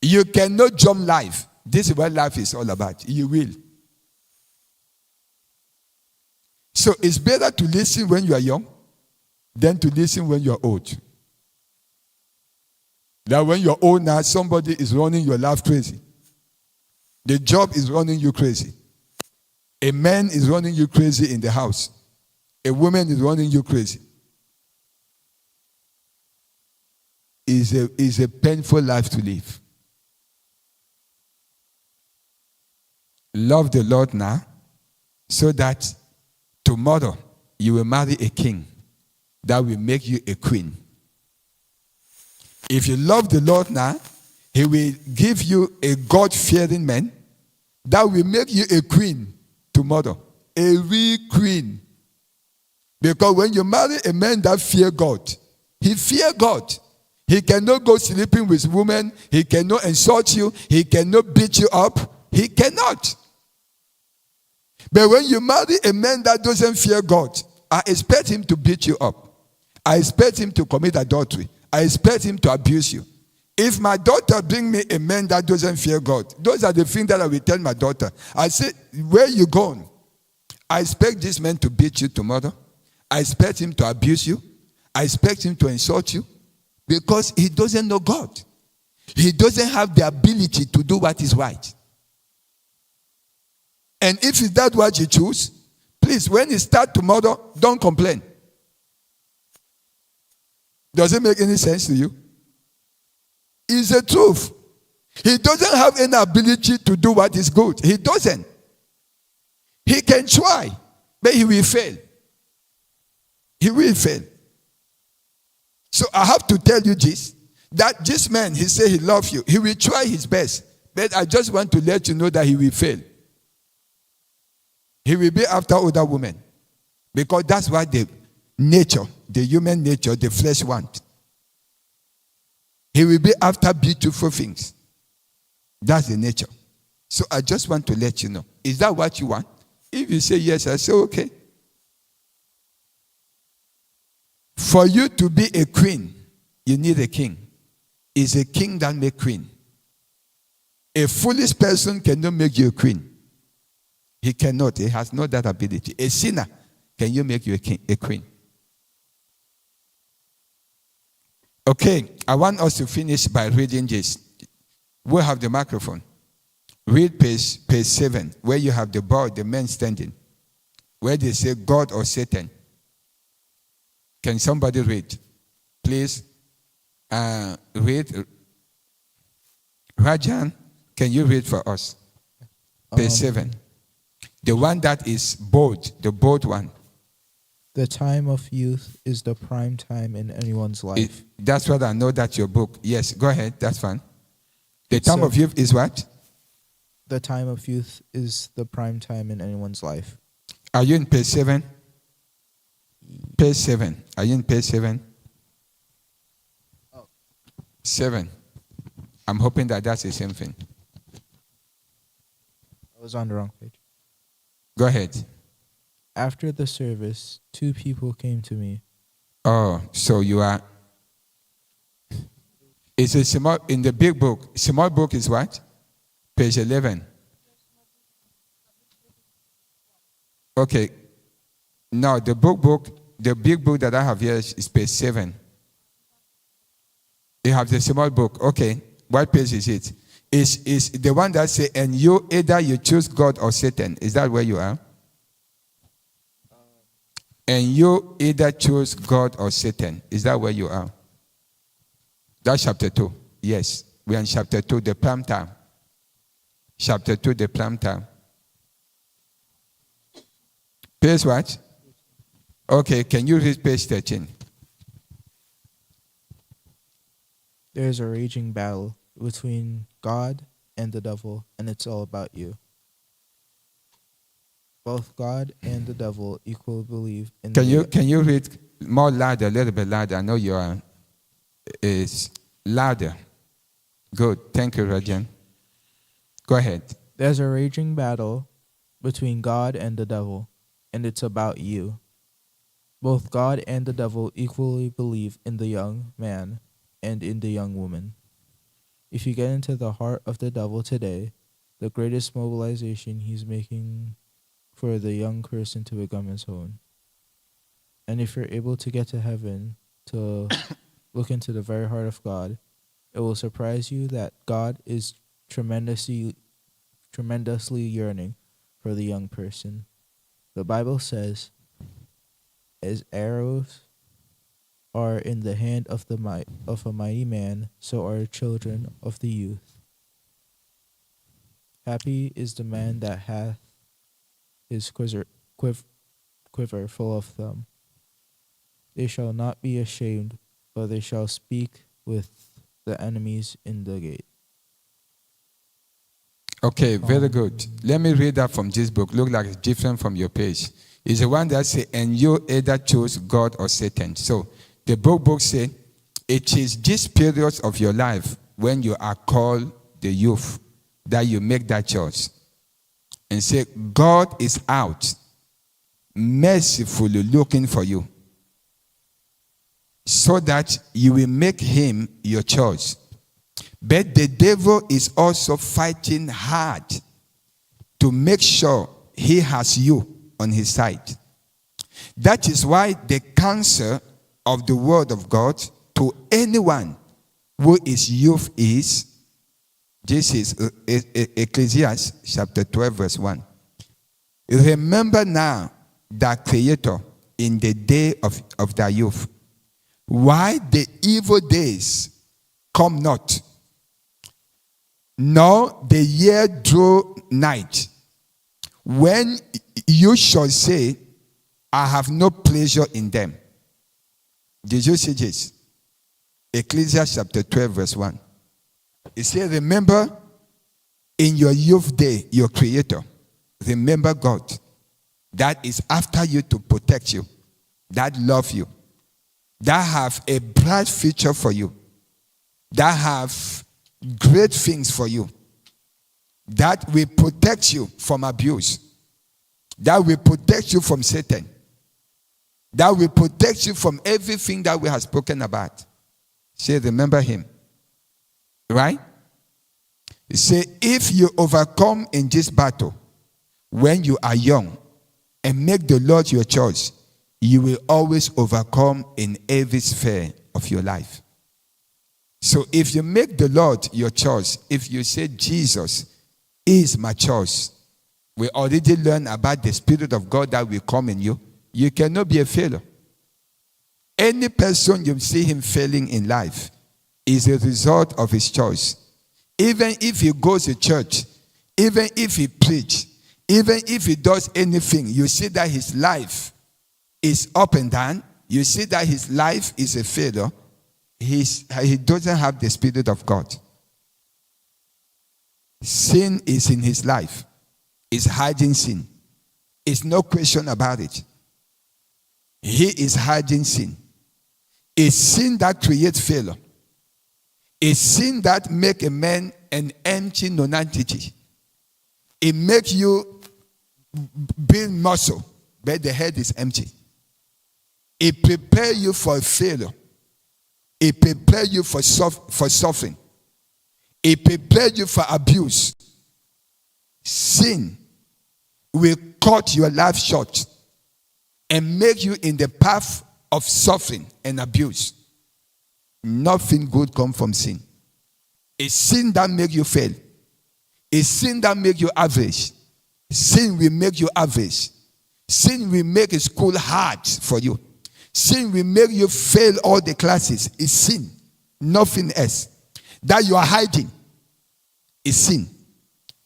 A: You cannot jump life. This is what life is all about. You will. So it's better to listen when you are young than to listen when you are old. That when you're old now, somebody is running your life crazy. The job is running you crazy. A man is running you crazy in the house. A woman is running you crazy. It's a painful life to live. Love the Lord now so that tomorrow you will marry a king that will make you a queen. If you love the Lord now, he will give you a God-fearing man that will make you a queen tomorrow. A real queen. Because when you marry a man that fears God, he fears God. He cannot go sleeping with women. He cannot insult you. He cannot beat you up. He cannot. But when you marry a man that doesn't fear God, I expect him to beat you up. I expect him to commit adultery. I expect him to abuse you. If my daughter bring me a man that doesn't fear God, those are the things that I will tell my daughter. I say, where you going? I expect this man to beat you tomorrow. I expect him to abuse you. I expect him to insult you because he doesn't know God. He doesn't have the ability to do what is right. And if it's that what you choose, please, when it starts tomorrow, don't complain. Does it make any sense to you? It's the truth. He doesn't have any ability to do what is good. He doesn't. He can try, but he will fail. He will fail. So I have to tell you this, that this man, he said he loves you. He will try his best, but I just want to let you know that he will fail. He will be after other women because that's what the nature, the human nature, the flesh wants. He will be after beautiful things. That's the nature. So I just want to let you know. Is that what you want? If you say yes, I say okay. For you to be a queen, you need a king. It's a king that makes queen. A foolish person cannot make you a queen. He cannot. He has not that ability. A sinner, can you make you a king, a queen? Okay, I want us to finish by reading this. We have the microphone. Read page 7, where you have the boy, the man standing, where they say God or Satan. Can somebody read? Please read. Rajan, can you read for us? Page 7. The one that is bold, the bold one.
C: The time of youth is the prime time in anyone's life.
A: That's what I know, that's your book. Yes, go ahead, that's fine. The time of youth is what?
C: The time of youth is the prime time in anyone's life.
A: Are you in page 7? Page 7. Are you in page 7? 7. I'm hoping that that's the same thing.
C: I was on the wrong page.
A: Go ahead.
C: After the service, 2 people came to me.
A: Oh, so you are. It's a small, in the big book. Small book is what? Page 11. Okay. No, the big book that I have here is page 7. You have the small book. Okay. What page is it? Is the one that says, and you either you choose God or Satan. Is that where you are? And you either choose God or Satan. Is that where you are? That's chapter 2. Yes. We are in chapter 2, the prime time. Chapter 2, the prime time. Page what? Okay, can you read page 13?
C: There is a raging battle between God and the devil, and it's all about you. Both God and the devil equally believe in
A: Can you read more louder, a little bit louder? I know you are. Is louder. Good. Thank you, Rajan. Go ahead.
C: There's a raging battle between God and the devil, and it's about you. Both God and the devil equally believe in the young man and in the young woman. If you get into the heart of the devil today, the greatest mobilization he's making for the young person to become his own. And if you're able to get to heaven, to look into the very heart of God, it will surprise you that God is tremendously yearning for the young person. The Bible says, as arrows are in the hand of a mighty man, so are children of the youth. Happy is the man that hath his quiver full of them. They shall not be ashamed, but they shall speak with the enemies in the gate.
A: Okay, very good. Let me read that from this book. Look like it's different from your page. It's the one that says, and you either choose God or Satan. So the book says, it is this period of your life when you are called the youth that you make that choice. And say, God is out, mercifully looking for you, so that you will make him your choice. But the devil is also fighting hard to make sure he has you on his side. That is why the counsel of the word of God to anyone who is youth is, this is Ecclesiastes chapter 12 verse 1. Remember now thy Creator in the day of thy youth, why the evil days come not, nor the year draw night, when you shall say, I have no pleasure in them. Did you see this? Ecclesiastes chapter 12 verse 1. It says, remember in your youth day, your Creator. Remember God. That is after you to protect you. That love you. That have a bright future for you. That have great things for you. That will protect you from abuse. That will protect you from Satan. That will protect you from everything that we have spoken about. Say, remember him. Right? Say, if you overcome in this battle when you are young and make the Lord your choice, you will always overcome in every sphere of your life. So if you make the Lord your choice, if you say Jesus is my choice, we already learned about the Spirit of God that will come in you. You cannot be a failure. Any person you see him failing in life is a result of his choice. Even if he goes to church, even if he preaches, even if he does anything, you see that his life is up and down. You see that his life is a failure. He doesn't have the Spirit of God. Sin is in his life. He's hiding sin. It's no question about it. He is hiding sin. It's sin that creates failure. A sin that make a man an empty nonentity. It make you build muscle, but the head is empty. It prepare you for failure. It prepare you for suffering. It prepare you for abuse. Sin will cut your life short and make you in the path of suffering and abuse. Nothing good comes from sin. A sin that make you fail. A sin that make you average. Sin will make you average. Sin will make school hard for you. Sin will make you fail all the classes. It's sin. Nothing else. That you are hiding is sin.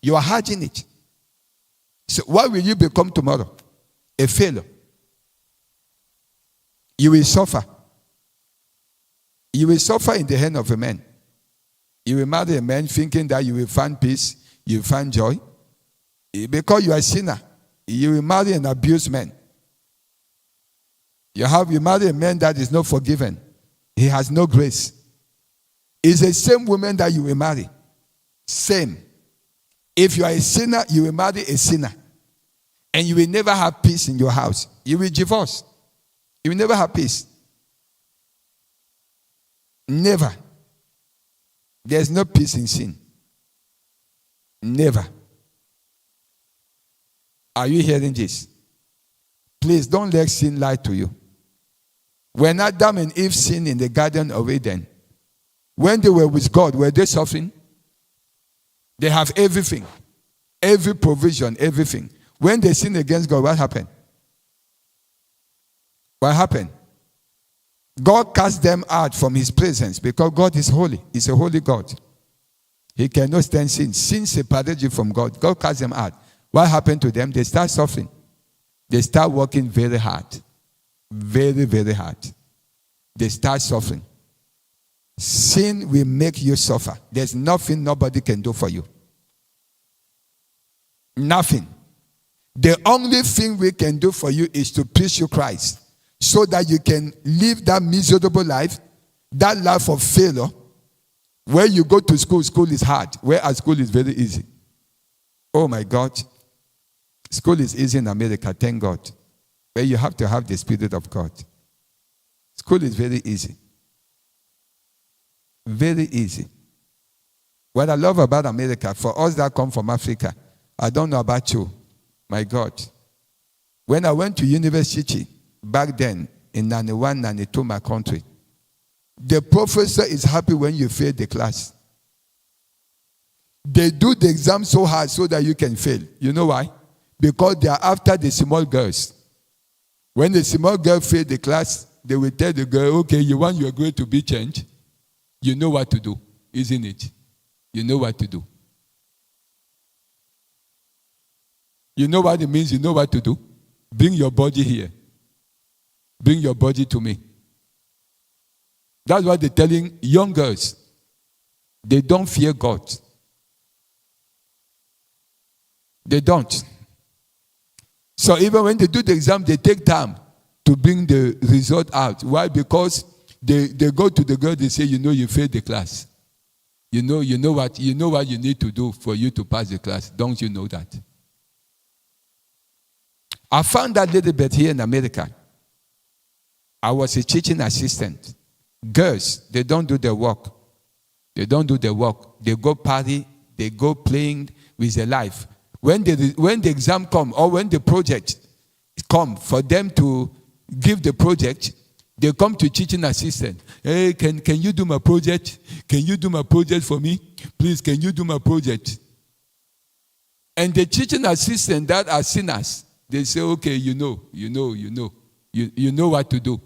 A: You are hiding it. So what will you become tomorrow? A failure. You will suffer. You will suffer in the hand of a man. You will marry a man thinking that you will find peace, you will find joy. Because you are a sinner, you will marry an abused man. You marry a man that is not forgiven. He has no grace. It's the same woman that you will marry. Same. If you are a sinner, you will marry a sinner. And you will never have peace in your house. You will divorce. You will never have peace. Never. There's no peace in sin. Never. Are you hearing this? Please don't let sin lie to you. When Adam and Eve sinned in the Garden of Eden, when they were with God, were they suffering? They have everything. Every provision, everything. When they sinned against God, what happened? What happened? God cast them out from his presence because God is holy. He's a holy God. He cannot stand sin. Sin separated you from God. God cast them out. What happened to them? They start suffering. They start working very hard. Very, very hard. They start suffering. Sin will make you suffer. There's nothing nobody can do for you. Nothing. The only thing we can do for you is to preach you Christ so that you can live that miserable life, that life of failure. Where you go to school, school is hard. Whereas school is very easy. Oh my God. School is easy in America, thank God. But you have to have the Spirit of God. School is very easy. Very easy. What I love about America, for us that come from Africa, I don't know about you, my God. When I went to university, back then, in 91, 92, my country, the professor is happy when you fail the class. They do the exam so hard so that you can fail. You know why? Because they are after the small girls. When the small girl fails the class, they will tell the girl, okay, you want your grade to be changed? You know what to do, isn't it? You know what to do. You know what it means, you know what to do? Bring your body here. Bring your body to me. That's what they're telling young girls. They don't fear God. They don't. So even when they do the exam, they take time to bring the result out. Why? Because they go to the girl, they say, you know, you failed the class. You know what you need to do for you to pass the class. Don't you know that? I found that little bit here in America. I was a teaching assistant. Girls, they don't do their work. They don't do their work. They go party. They go playing with their life. When the exam come or when the project come for them to give the project, they come to teaching assistant. Hey, can you do my project? Can you do my project for me? Please, can you do my project? And the teaching assistant that are sinners, they say, okay, you know what to do.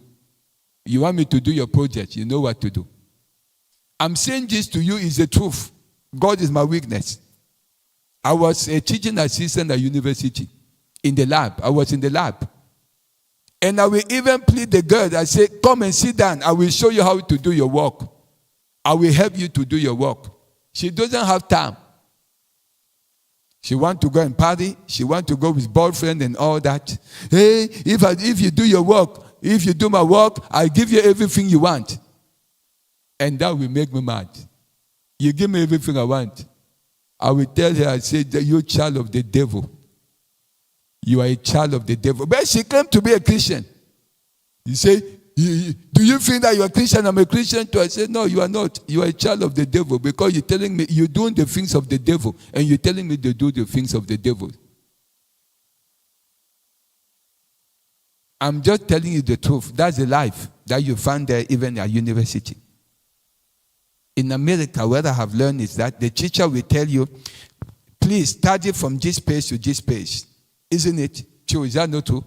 A: You want me to do your project, you know what to do. I'm saying this to you is the truth. God is my weakness. I was a teaching assistant at university in the lab. I was in the lab. And I will even plead the girl. I say, come and sit down. I will show you how to do your work. I will help you to do your work. She doesn't have time. She wants to go and party. She wants to go with boyfriend and all that. Hey, if you do your work, if you do my work, I'll give you everything you want. And that will make me mad. You give me everything I want. I will tell her, I say, that you're a child of the devil. You are a child of the devil. But she claimed to be a Christian. You say, do you think that you're a Christian? I'm a Christian too. I said, no, you are not. You are a child of the devil because you're telling me you're doing the things of the devil and you're telling me to do the things of the devil. I'm just telling you the truth. That's the life that you find there even at university. In America, what I have learned is that the teacher will tell you, please study from this page to this page. Isn't it true? Is that not true?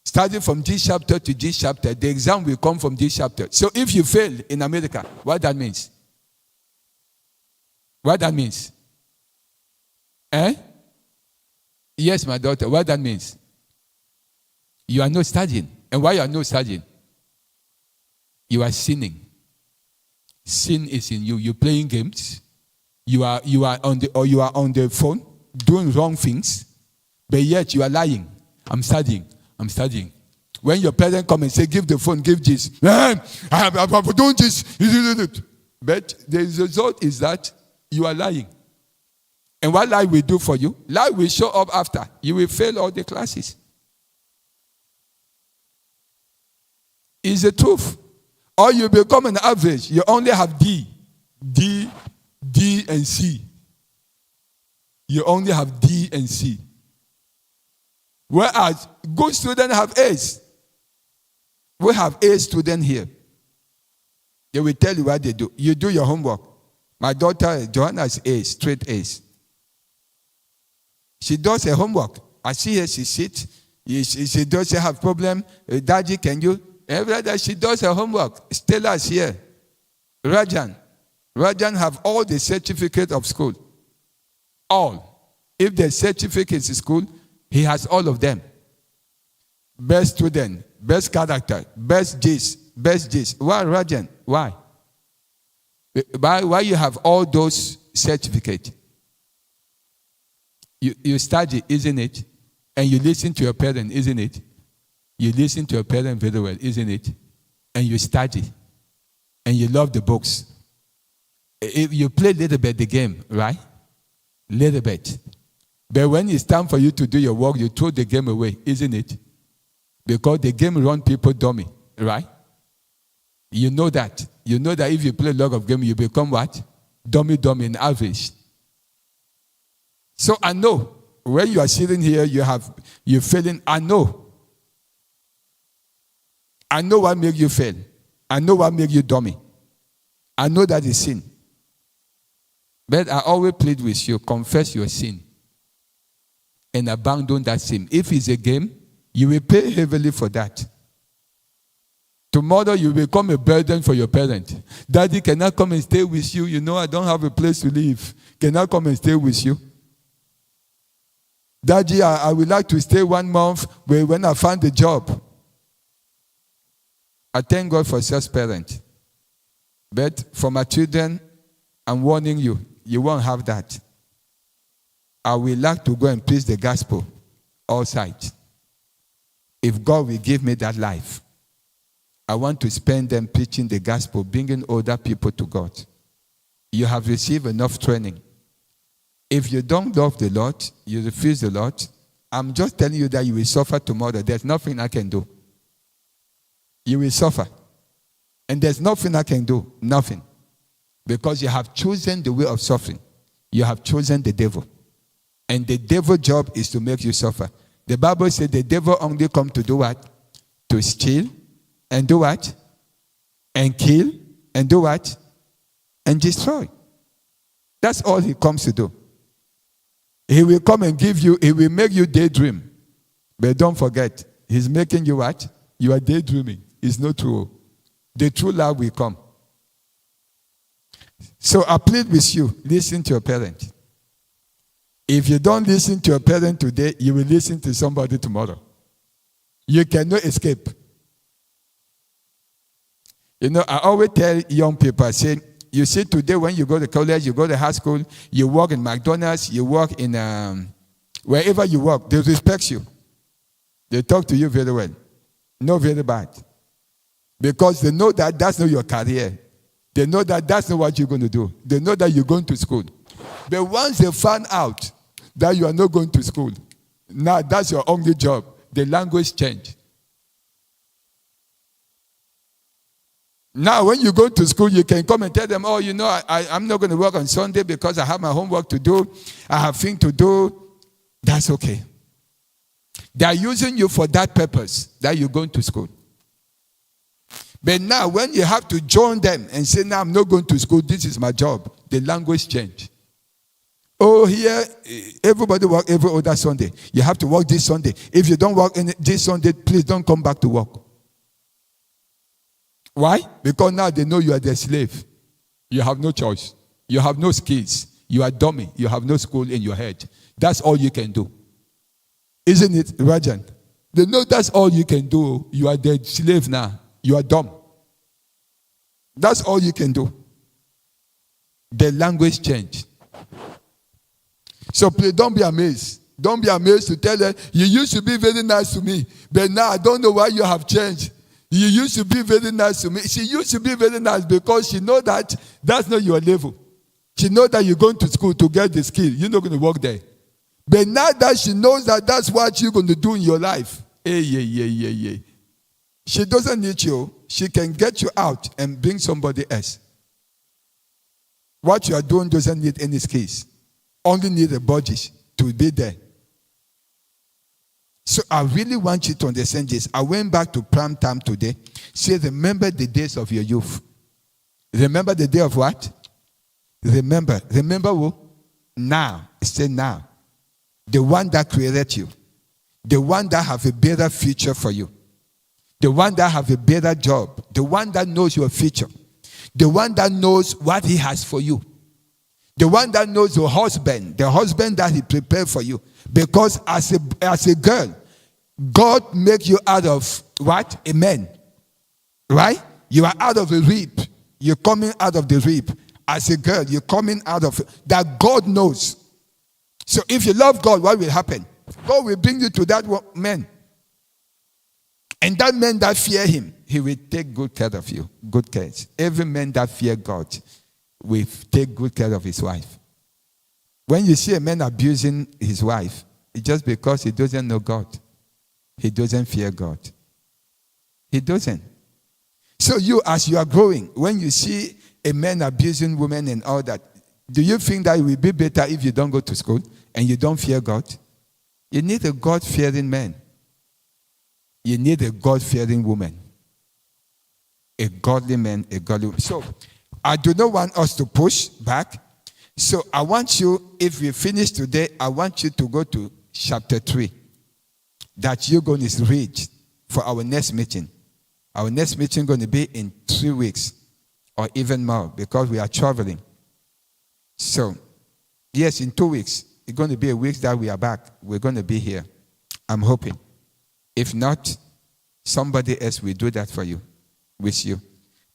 A: Study from this chapter to this chapter. The exam will come from this chapter. So if you fail in America, what that means? What that means? Yes, my daughter, what that means? You are not studying. And why you are not studying? You are sinning. Sin is in you. You're playing games. You are on the phone doing wrong things, but yet you are lying. I'm studying. When your parents come and say, give the phone, give this. I'm doing this. But the result is that you are lying. And what lie will do for you? Lie will show up after. You will fail all the classes. It's the truth. Or you become an average. You only have D, and C. You only have D and C. Whereas good students have A's. We have A students here. They will tell you what they do. You do your homework. My daughter, Joanna, has A's, straight A's. She does her homework. I see her, she sits. She doesn't have problem. Daddy, can you? Every day she does her homework. Stella's here. Rajan have all the certificates of school. All. If the certificates in school, he has all of them. Best student, best character, best this. Why, Rajan? Why? Why you have all those certificates? You study, isn't it? And you listen to your parents, isn't it? You listen to your parents very well, isn't it? And you study. And you love the books. If you play a little bit the game, right? Little bit. But when it's time for you to do your work, you throw the game away, isn't it? Because the game runs people dummy, right? You know that. You know that if you play a lot of games, you become what? Dummy, and average. So I know when you are sitting here, you're failing. I know what makes you fail. I know what makes you dummy. I know that is sin. But I always plead with you, confess your sin. And abandon that sin. If it's a game, you will pay heavily for that. Tomorrow you will become a burden for your parent. Daddy, can I come and stay with you? You know I don't have a place to live. Can I come and stay with you? Daddy, I would like to stay 1 month when I find a job. I thank God for such parents. But for my children, I'm warning you, you won't have that. I will like to go and preach the gospel outside. If God will give me that life, I want to spend them preaching the gospel, bringing other people to God. You have received enough training. If you don't love the Lord, you refuse the Lord, I'm just telling you that you will suffer tomorrow. There's nothing I can do. You will suffer. And there's nothing I can do. Nothing. Because you have chosen the way of suffering. You have chosen the devil. And the devil's job is to make you suffer. The Bible says the devil only comes to do what? To steal and do what? And kill and do what? And destroy. That's all he comes to do. He will come and give you, he will make you daydream. But don't forget, he's making you what? You are daydreaming. It's not true. The true love will come. So I plead with you, listen to your parent. If you don't listen to your parent today, you will listen to somebody tomorrow. You cannot escape. You know, I always tell young people, I say, you see today when you go to college, you go to high school, you work in McDonald's, you work in, wherever you work, they respect you. They talk to you very well. Not very bad. Because they know that that's not your career. They know that that's not what you're going to do. They know that you're going to school. But once they find out that you are not going to school, now that's your only job, the language change. Now, when you go to school, you can come and tell them, oh, I'm not going to work on Sunday because I have my homework to do. I have things to do. That's okay. They are using you for that purpose, that you're going to school. But now, when you have to join them and say, now I'm not going to school, this is my job, the language change. Oh, here, everybody work every other Sunday. You have to work this Sunday. If you don't work this Sunday, please don't come back to work. Why? Because now they know you are their slave. You have no choice. You have no skills. You are dummy. You have no school in your head. That's all you can do. Isn't it, Rajan? They know that's all you can do. You are their slave now. You are dumb. That's all you can do. The language change. So please don't be amazed. Don't be amazed to tell them, you used to be very nice to me, but now I don't know why you have changed. You used to be very nice to me. She used to be very nice because she knows that that's not your level. She knows that you're going to school to get the skill. You're not going to work there. But now that she knows that that's what you're going to do in your life, she doesn't need you. She can get you out and bring somebody else. What you are doing doesn't need any skills. Only need a body to be there. So I really want you to understand this. I went back to prime time today. Say, remember the days of your youth. Remember the day of what? Remember. Remember who? Now. Say now. The one that created you. The one that have a better future for you. The one that have a better job. The one that knows your future. The one that knows what he has for you. The one that knows your husband. The husband that he prepared for you. Because as a girl, God make you out of what? A man. Right? You are out of a rib. You're coming out of the rib. As a girl, you're coming out of that God knows. So if you love God, what will happen? God will bring you to that man. And that man that fear him, he will take good care of you. Good care. Every man that fear God will take good care of his wife. When you see a man abusing his wife, it's just because he doesn't know God. He doesn't fear God. He doesn't. So you, as you are growing, when you see a man abusing women and all that, do you think that it will be better if you don't go to school and you don't fear God? You need a God-fearing man. You need a God-fearing woman. A godly man, a godly woman. So, I do not want us to push back. So, I want you, if we finish today, I want you to go to chapter 3 that you're going to read for our next meeting. Our next meeting is going to be in 3 weeks or even more because we are traveling. So, yes, in 2 weeks, it's going to be a week that we are back. We're going to be here. I'm hoping. If not, somebody else will do that for you, with you.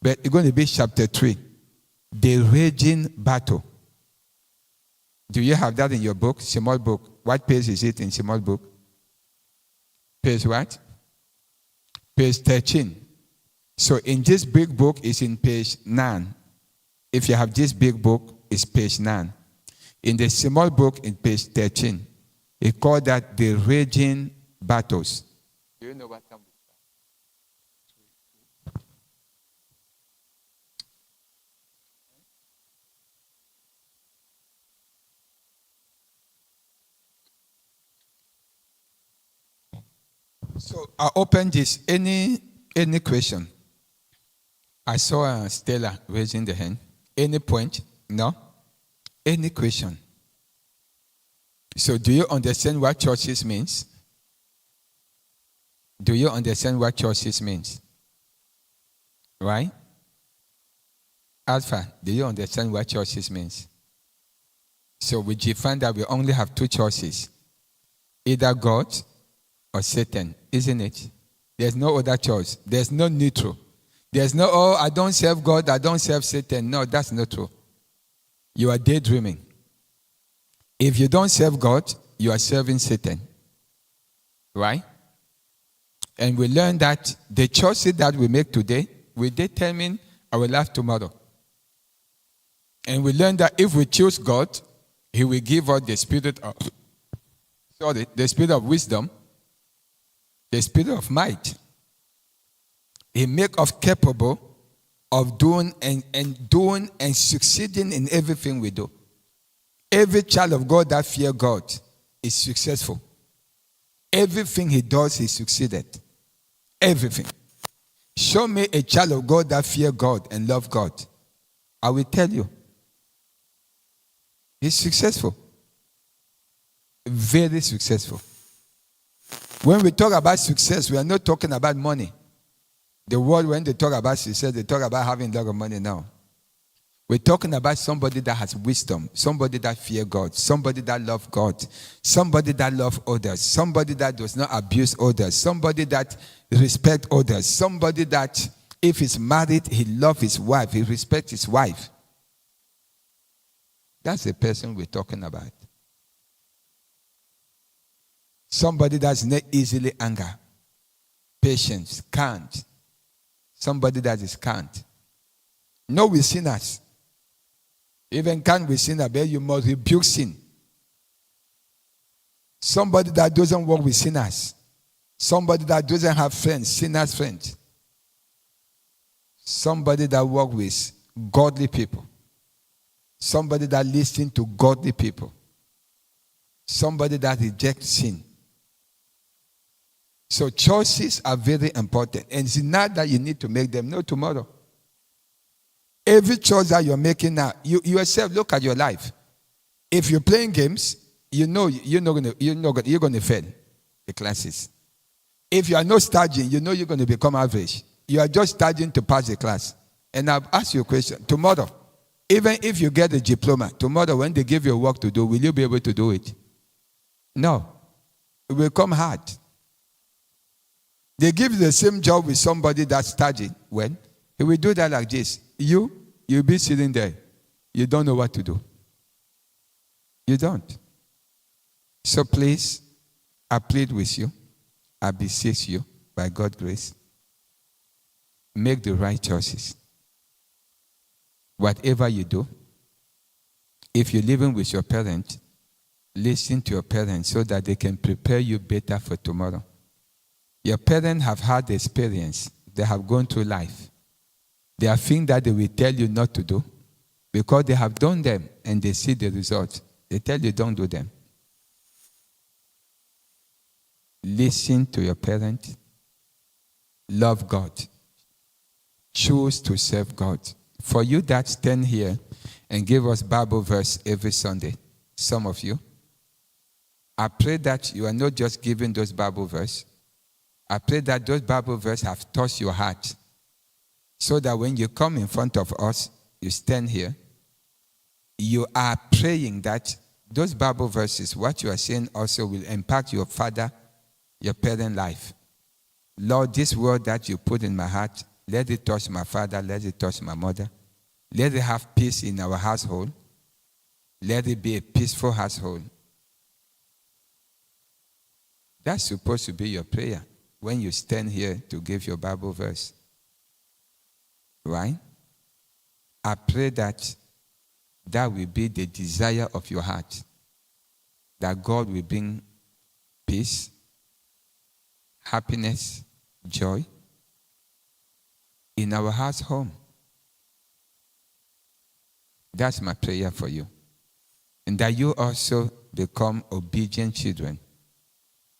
A: But it's going to be chapter 3, the raging battle. Do you have that in your book, small book? What page is it in small book? Page what? Page 13. So in this big book, it's in page 9. If you have this big book, it's page 9. In the small book, in page 13, it called that the raging battles. Do you know what time we start? So I open this. Any question? I saw Stella raising the hand. Any point? No? Any question? So do you understand what churches means? Do you understand what churches means? Right? Alpha, do you understand what churches means? So we define that we only have two choices. Either God or Satan, isn't it? There's no other choice. There's no neutral. There's no, oh, I don't serve God, I don't serve Satan. No, that's not true. You are daydreaming. If you don't serve God, you are serving Satan. Right? And we learn that the choices that we make today will determine our life tomorrow. And we learn that if we choose God, He will give us the spirit of wisdom, the spirit of might. He make us capable of doing and succeeding in everything we do. Every child of God that fear God is successful. Everything he does, he succeeded. Everything. Show me a child of God that fear God and love God. I will tell you. He's successful. Very successful. When we talk about success, we are not talking about money. The world, when they talk about success, they talk about having a lot of money now. We're talking about somebody that has wisdom, somebody that fears God, somebody that loves God, somebody that loves others, somebody that does not abuse others, somebody that respects others, somebody that, if he's married, he loves his wife, he respects his wife. That's the person we're talking about. Somebody that's not easily angry, patient, kind. Somebody that is kind. No, we sinners. Even kind with sinner, but you must rebuke sin. Somebody that doesn't work with sinners. Somebody that doesn't have friends, sinners' friends. Somebody that works with godly people. Somebody that listens to godly people. Somebody that rejects sin. So choices are very important. And it's not that you need to make them, no, tomorrow. Every choice that you're making now, you yourself look at your life. If you're playing games, you know you're going to fail the classes. If you are not studying, you know you're going to become average. You are just studying to pass the class. And I'll ask you a question. Tomorrow, even if you get a diploma, tomorrow when they give you work to do, will you be able to do it? No. It will come hard. They give you the same job with somebody that's studying. When? He will do that like this. You'll be sitting there. You don't know what to do. You don't. So please, I plead with you. I beseech you, by God's grace, make the right choices. Whatever you do, if you're living with your parents, listen to your parents so that they can prepare you better for tomorrow. Your parents have had the experience. They have gone through life. There are things that they will tell you not to do because they have done them and they see the results. They tell you don't do them. Listen to your parents. Love God. Choose to serve God. For you that stand here and give us Bible verse every Sunday, some of you, I pray that you are not just giving those Bible verses. I pray that those Bible verses have touched your heart so that when you come in front of us, you stand here, you are praying that those Bible verses, what you are saying also will impact your father, your parent life. Lord, this word that you put in my heart, let it touch my father, let it touch my mother. Let it have peace in our household. Let it be a peaceful household. That's supposed to be your prayer when you stand here to give your Bible verse. Right? I pray that that will be the desire of your heart. That God will bring peace, happiness, joy in our house home. That's my prayer for you. And that you also become obedient children.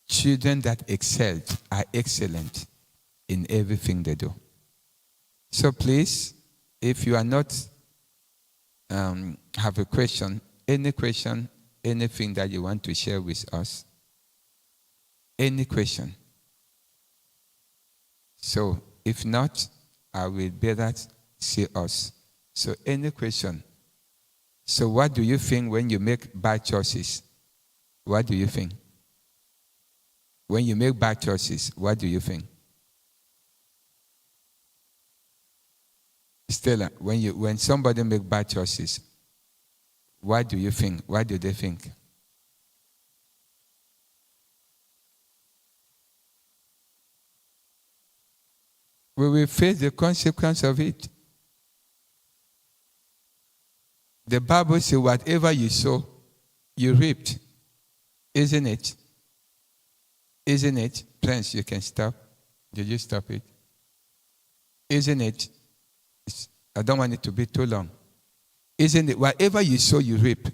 A: Children that excel, are excellent in everything they do. So please, if you are not, have a question, anything that you want to share with us, any question. So if not, I will better see us. So any question. So what do you think when you make bad choices? What do you think? When you make bad choices, what do you think? Stella, when somebody makes bad choices, what do you think? What do they think? We will face the consequence of it. The Bible says, whatever you sow, you reaped. Isn't it? Isn't it? Prince, you can stop. Did you stop it? Isn't it? I don't want it to be too long. Isn't it? Whatever you sow, you reap.